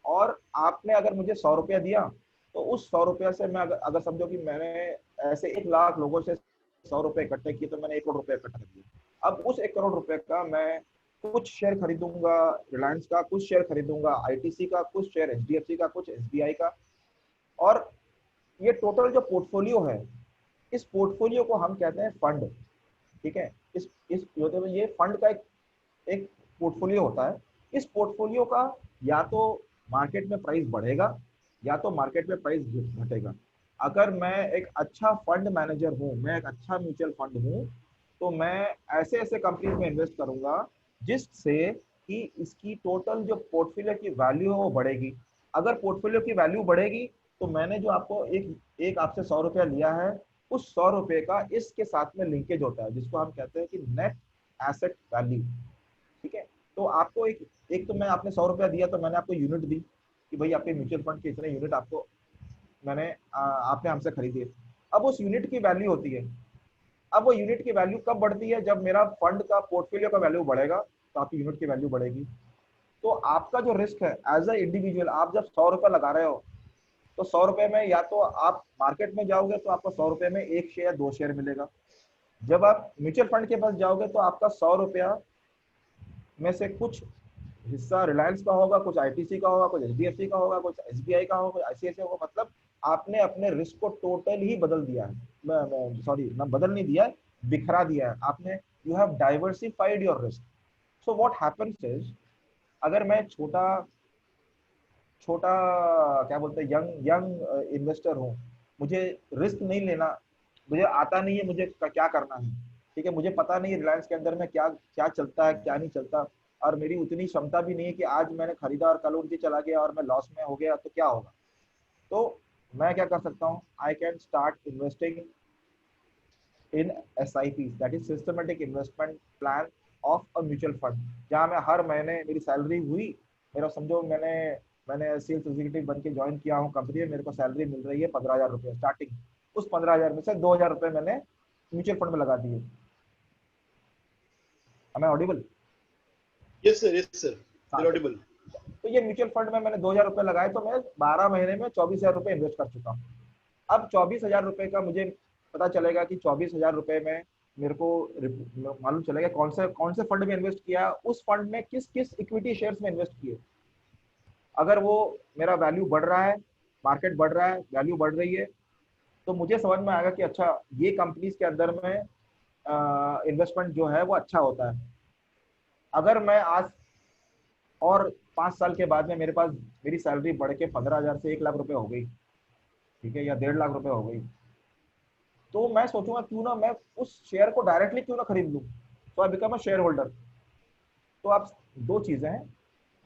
और आपने अगर मुझे 100 रुपया दिया तो उस 100 रुपया से मैं अगर समझो कि मैंने ऐसे 1 लाख लोगों से 100 रुपए इकट्ठे किए तो मैंने 1 करोड़ रुपए इकट्ठा कर दिया। अब उस 1 करोड़ रुपए का मैं कुछ शेयर खरीदूंगा रिलायंस का, कुछ शेयर खरीदूंगा आईटीसी का, कुछ शेयर एचडीएफसी का, कुछ एसबीआई का, और ये टोटल जो पोर्टफोलियो है, इस पोर्टफोलियो को हम कहते हैं फंड। ठीक है, इस ये फंड का एक पोर्टफोलियो होता है। इस पोर्टफोलियो का या तो मार्केट में प्राइस बढ़ेगा या तो मार्केट में प्राइस घटेगा। अगर मैं एक अच्छा फंड मैनेजर हूँ, मैं एक अच्छा म्यूचुअल फंड हूँ, तो मैं ऐसे ऐसे कंपनीज में इन्वेस्ट करूंगा जिससे कि इसकी टोटल जो पोर्टफोलियो की वैल्यू है वो बढ़ेगी। अगर पोर्टफोलियो की वैल्यू बढ़ेगी तो मैंने जो आपको एक आपसे 100 रुपया लिया है, उस 100 रुपये का इसके साथ में लिंकेज होता है जिसको हम कहते हैं कि नेट एसेट वैल्यू। ठीक है, तो आपको एक तो मैं आपने 100 रुपया दिया तो मैंने आपको यूनिट दी कि भाई आपके म्यूचुअल फंड के इतने यूनिट आपको आपने हमसे खरीदी। अब उस यूनिट की वैल्यू होती है, अब वो यूनिट की वैल्यू कब बढ़ती है? जब मेरा फंड का पोर्टफोलियो का वैल्यू बढ़ेगा तो आपकी यूनिट की वैल्यू बढ़ेगी। तो आपका जो रिस्क है एज अ इंडिविजुअल, आप जब 100 रुपये लगा रहे हो तो 100 रुपये में या तो आप मार्केट में जाओगे तो आपको 100 रुपये में 1 शेयर 2 शेयर मिलेगा। जब आप म्यूचुअल फंड के पास जाओगे तो आपका 100 रुपया में से कुछ हिस्सा रिलायंस का होगा, कुछ आईटीसी का होगा, कुछ एचडीएफसी का होगा, कुछ एसबीआई का होगा, कुछ आईसीआईसीआई होगा। मतलब आपने अपने रिस्क को टोटल ही बदल दिया है। सॉरी, ना बदल नहीं दिया है, बिखरा दिया है आपने। You have diversified your risk. So what happens is, अगर मैं छोटा छोटा क्या बोलते हैं यंग यंग इन्वेस्टर हूँ, मुझे रिस्क नहीं लेना, मुझे आता नहीं है मुझे क्या करना है, ठीक है, मुझे पता नहीं है रिलायंस के अंदर में क्या क्या चलता है क्या नहीं चलता, और मेरी उतनी क्षमता भी नहीं है कि आज मैंने खरीदा और कल उनकी चला गया और मैं लॉस में हो गया तो क्या होगा। तो मैं क्या कर सकता हूँ? I can start investing in SIP, that is systematic investment plan of a mutual fund, जहाँ मैं हर महीने मेरी सैलरी हुई, मेरा समझो मैंने सेल्स एग्जीक्यूटिव बन के ज्वाइन किया हूँ कंपनी में, मेरे को सैलरी मिल रही है 15,000 रुपये स्टार्टिंग। उस 15,000 में से 2,000 रुपये मैंने म्यूचुअल फंड में लगा दिए। am I Audible?
Yes sir, yes sir, you're audible.
तो ये म्यूचुअल फंड में मैंने 2,000 रुपये लगाए तो मैं 12 महीने में 24,000 रुपये इन्वेस्ट कर चुका हूँ। अब 24,000 रुपये का मुझे पता चलेगा कि 24,000 रुपये में मेरे को मालूम चलेगा कौन से फंड में इन्वेस्ट किया, उस फंड में किस किस इक्विटी शेयर्स में इन्वेस्ट किए। अगर वो मेरा वैल्यू बढ़ रहा है, मार्केट बढ़ रहा है, वैल्यू बढ़ रही है, तो मुझे समझ में आएगा कि अच्छा ये कंपनीज के अंदर में इन्वेस्टमेंट जो है वो अच्छा होता है। अगर मैं आज और 5 साल के बाद में मेरे पास मेरी सैलरी बढ़ के 15,000 से 1 लाख रुपए हो गई, ठीक है, या 1.5 लाख रुपए हो गई, तो मैं सोचूंगा क्यों ना मैं उस शेयर को डायरेक्टली क्यों ना खरीद लूं, तो I become a shareholder. तो आप दो चीजें हैं,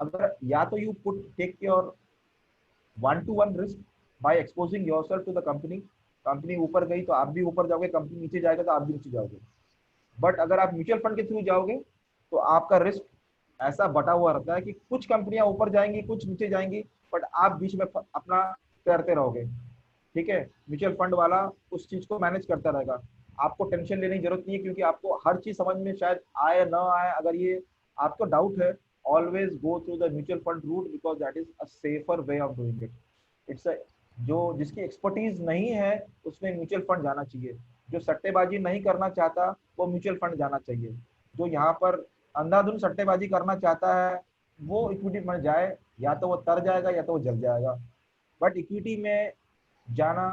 अगर या तो you take your 1-to-1 risk by exposing yourself to the company, company ऊपर गई तो आप भी ऊपर जाओगे, कंपनी नीचे जाएगा तो आप भी नीचे जाओगे। बट अगर आप म्यूचुअल फंड के थ्रू जाओगे तो आपका रिस्क ऐसा बटा हुआ रहता है कि कुछ कंपनियां ऊपर जाएंगी कुछ नीचे जाएंगी, बट आप बीच में अपना तैरते रहोगे। ठीक है, म्यूचुअल फंड वाला उस चीज को मैनेज करता रहेगा, आपको टेंशन लेने की जरूरत नहीं है, क्योंकि आपको हर चीज समझ में शायद आए ना आए, अगर ये आपको डाउट है, always go through the mutual fund route because that is a safer way of doing it. It's जो जिसकी एक्सपर्टीज नहीं है उसमें म्यूचुअल फंड जाना चाहिए, जो सट्टेबाजी नहीं करना चाहता वो म्यूचुअल फंड जाना चाहिए, जो यहाँ पर अंधाधुंध सट्टेबाजी करना चाहता है वो इक्विटी में जाए, या तो वो तर जाएगा या तो वो जल जाएगा। बट इक्विटी में जाना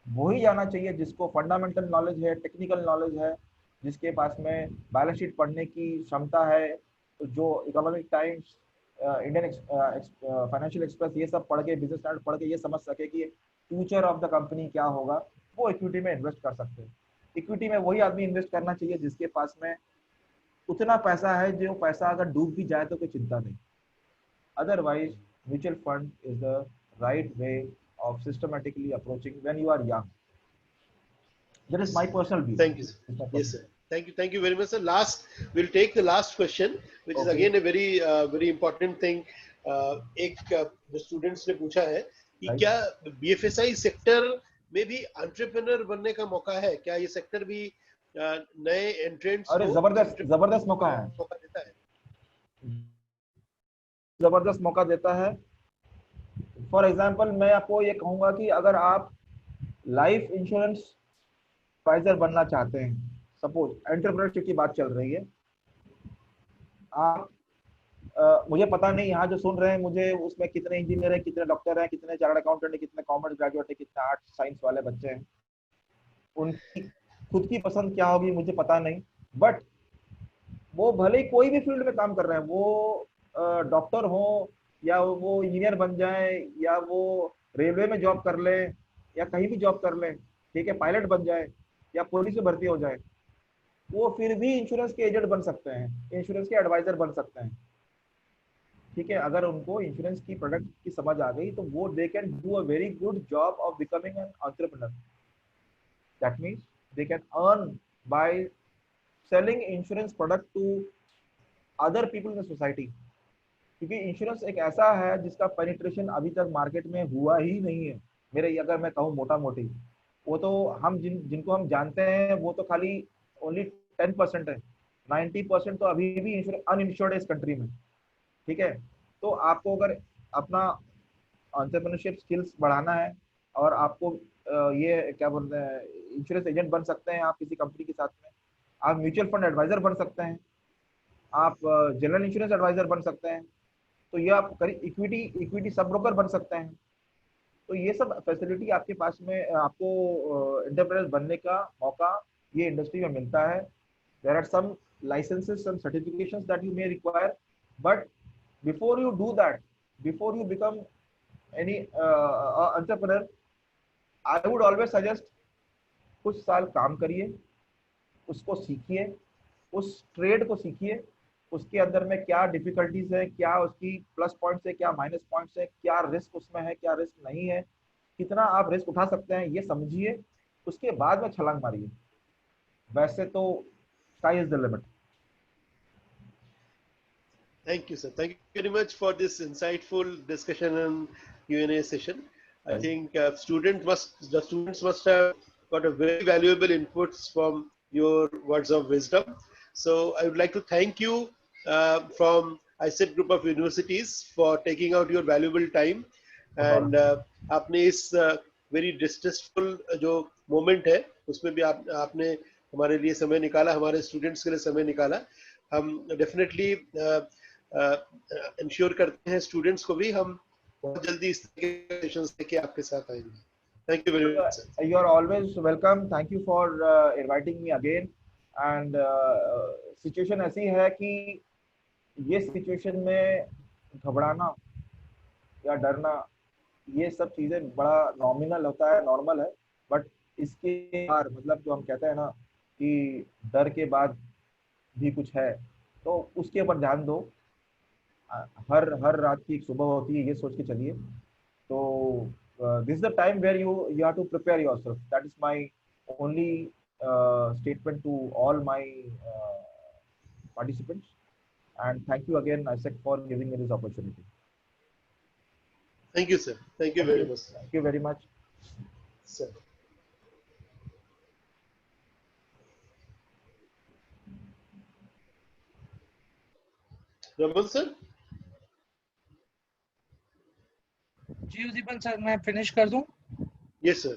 वही जाना चाहिए जिसको फंडामेंटल नॉलेज है, टेक्निकल नॉलेज है, जिसके पास में बैलेंस शीट पढ़ने की क्षमता है, जो economic times, Indian financial express ये सब पढ़ के, बिजनेस स्टैंडर्ड पढ़ के ये समझ सके कि फ्यूचर ऑफ द कंपनी क्या होगा, वो इक्विटी में इन्वेस्ट कर सकते हैं। इक्विटी में वही आदमी इन्वेस्ट करना चाहिए जिसके पास में उतना पैसा है, जो पैसा अगर डूब भी जाए तो कोई चिंता नहीं। Otherwise, mutual fund is the right way of systematically approaching when you are young. That is my personal view.
Thank you, sir. Yes, sir. Thank you very much, sir. Last, we'll take the last question, which is again a very important thing. एक जो students ने पूछा है कि क्या BFSI sector में भी entrepreneur बनने का मौका है? क्या ये सेक्टर भी नए एंट्रेंट्स
अरे जबरदस्त मौका है,
मौका देता है,
जबरदस्त मौका देता है। फॉर एग्जाम्पल मैं आपको ये कहूंगा कि अगर आप लाइफ इंश्योरेंस एडवाइजर बनना चाहते हैं, सपोज एंटरप्रेन्योरशिप की बात चल रही है, आप मुझे पता नहीं यहाँ जो सुन रहे हैं मुझे उसमें कितने इंजीनियर हैं, कितने डॉक्टर हैं, कितने चार्टर्ड अकाउंटेंट हैं, कितने कॉमर्स ग्रेजुएट हैं, कितने आर्ट्स साइंस वाले बच्चे हैं, उनकी खुद की पसंद क्या होगी मुझे पता नहीं। बट वो भले ही कोई भी फील्ड में काम कर रहे हैं, वो डॉक्टर हो या वो इंजीनियर बन जाए या वो रेलवे में जॉब कर ले या कहीं भी जॉब कर ले, ठीक है, पायलट बन जाए या पुलिस में भर्ती हो जाए, वो फिर भी इंश्योरेंस के एजेंट बन सकते हैं, इंश्योरेंस के एडवाइजर बन सकते हैं। ठीक है, अगर उनको इंश्योरेंस की प्रोडक्ट की समझ आ गई तो वो they can do a very good job of becoming an entrepreneur. That means they can earn by selling insurance product to other people in society. क्योंकि इंश्योरेंस एक ऐसा है जिसका पेनिट्रेशन अभी तक मार्केट में हुआ ही नहीं है। मेरे अगर मैं कहूँ मोटा मोटी, वो तो हम जिनको हम जानते हैं वो तो खाली ओनली 10% है, 90% तो अभी भी अनइंश्योर्ड है इस कंट्री में। ठीक है, तो आपको अगर अपना एंटरप्रेन्योरशिप स्किल्स बढ़ाना है और आपको ये क्या बोलते हैं, इंश्योरेंस एजेंट बन सकते हैं आप किसी कंपनी के साथ में, आप म्यूचुअल फंड एडवाइजर बन सकते हैं, आप जनरल इंश्योरेंस एडवाइजर बन सकते हैं, तो ये आप इक्विटी सब ब्रोकर बन सकते हैं। तो ये सब फैसिलिटी आपके पास में आपको एंटरप्रेन्योर बनने का मौका ये इंडस्ट्री में मिलता है। There are some licenses, some certifications that you may require, but before you do that, before you become any entrepreneur, I would always suggest कुछ साल काम करिए, उसको सीखिए, उस ट्रेड को सीखिए, उसके अंदर में क्या डिफिकल्टीज है, क्या उसकी प्लस पॉइंट्स है, क्या माइनस पॉइंट्स है, क्या रिस्क उसमें है, क्या रिस्क नहीं है, कितना आप रिस्क उठा सकते हैं, ये समझिए, उसके बाद में छलांग मारिए। वैसे तो sky is the limit.
Thank you, sir. Thank you very much for this insightful discussion and Q&A session. I think the students must have got a very valuable inputs from your words of wisdom. So I would like to thank you from ISET Group of Universities for taking out your valuable time, and आपने इस very distressful जो moment है उसमें भी आपने हमारे लिए समय निकाला, हमारे students के लिए समय निकाला। हम definitely इंश्योर करते हैं स्टूडेंट्स को भी हम बहुत जल्दी इस तरह के सेशंस लेके आपके साथ आएंगे। Thank you very much sir.
You are always welcome, thank you for inviting me again. And situation ऐसी है कि ये सिचुएशन में घबराना या डरना ये सब चीजें बड़ा नॉमिनल होता है, नॉर्मल है, बट इसके बाद मतलब जो हम कहते हैं ना कि डर के बाद भी कुछ है, तो उसके ऊपर ध्यान दो। हर रात की एक सुबह होती है, ये सोच के चलिए। तो this is the time where you have to prepare yourself. That is my only statement to all my participants, and thank you again Isaac for giving me this opportunity.
Thank you sir, thank you very much.
Thank you very much
sir. Raman sir.
जी Uddipan sir, मैं finish कर दूं?
Yes sir.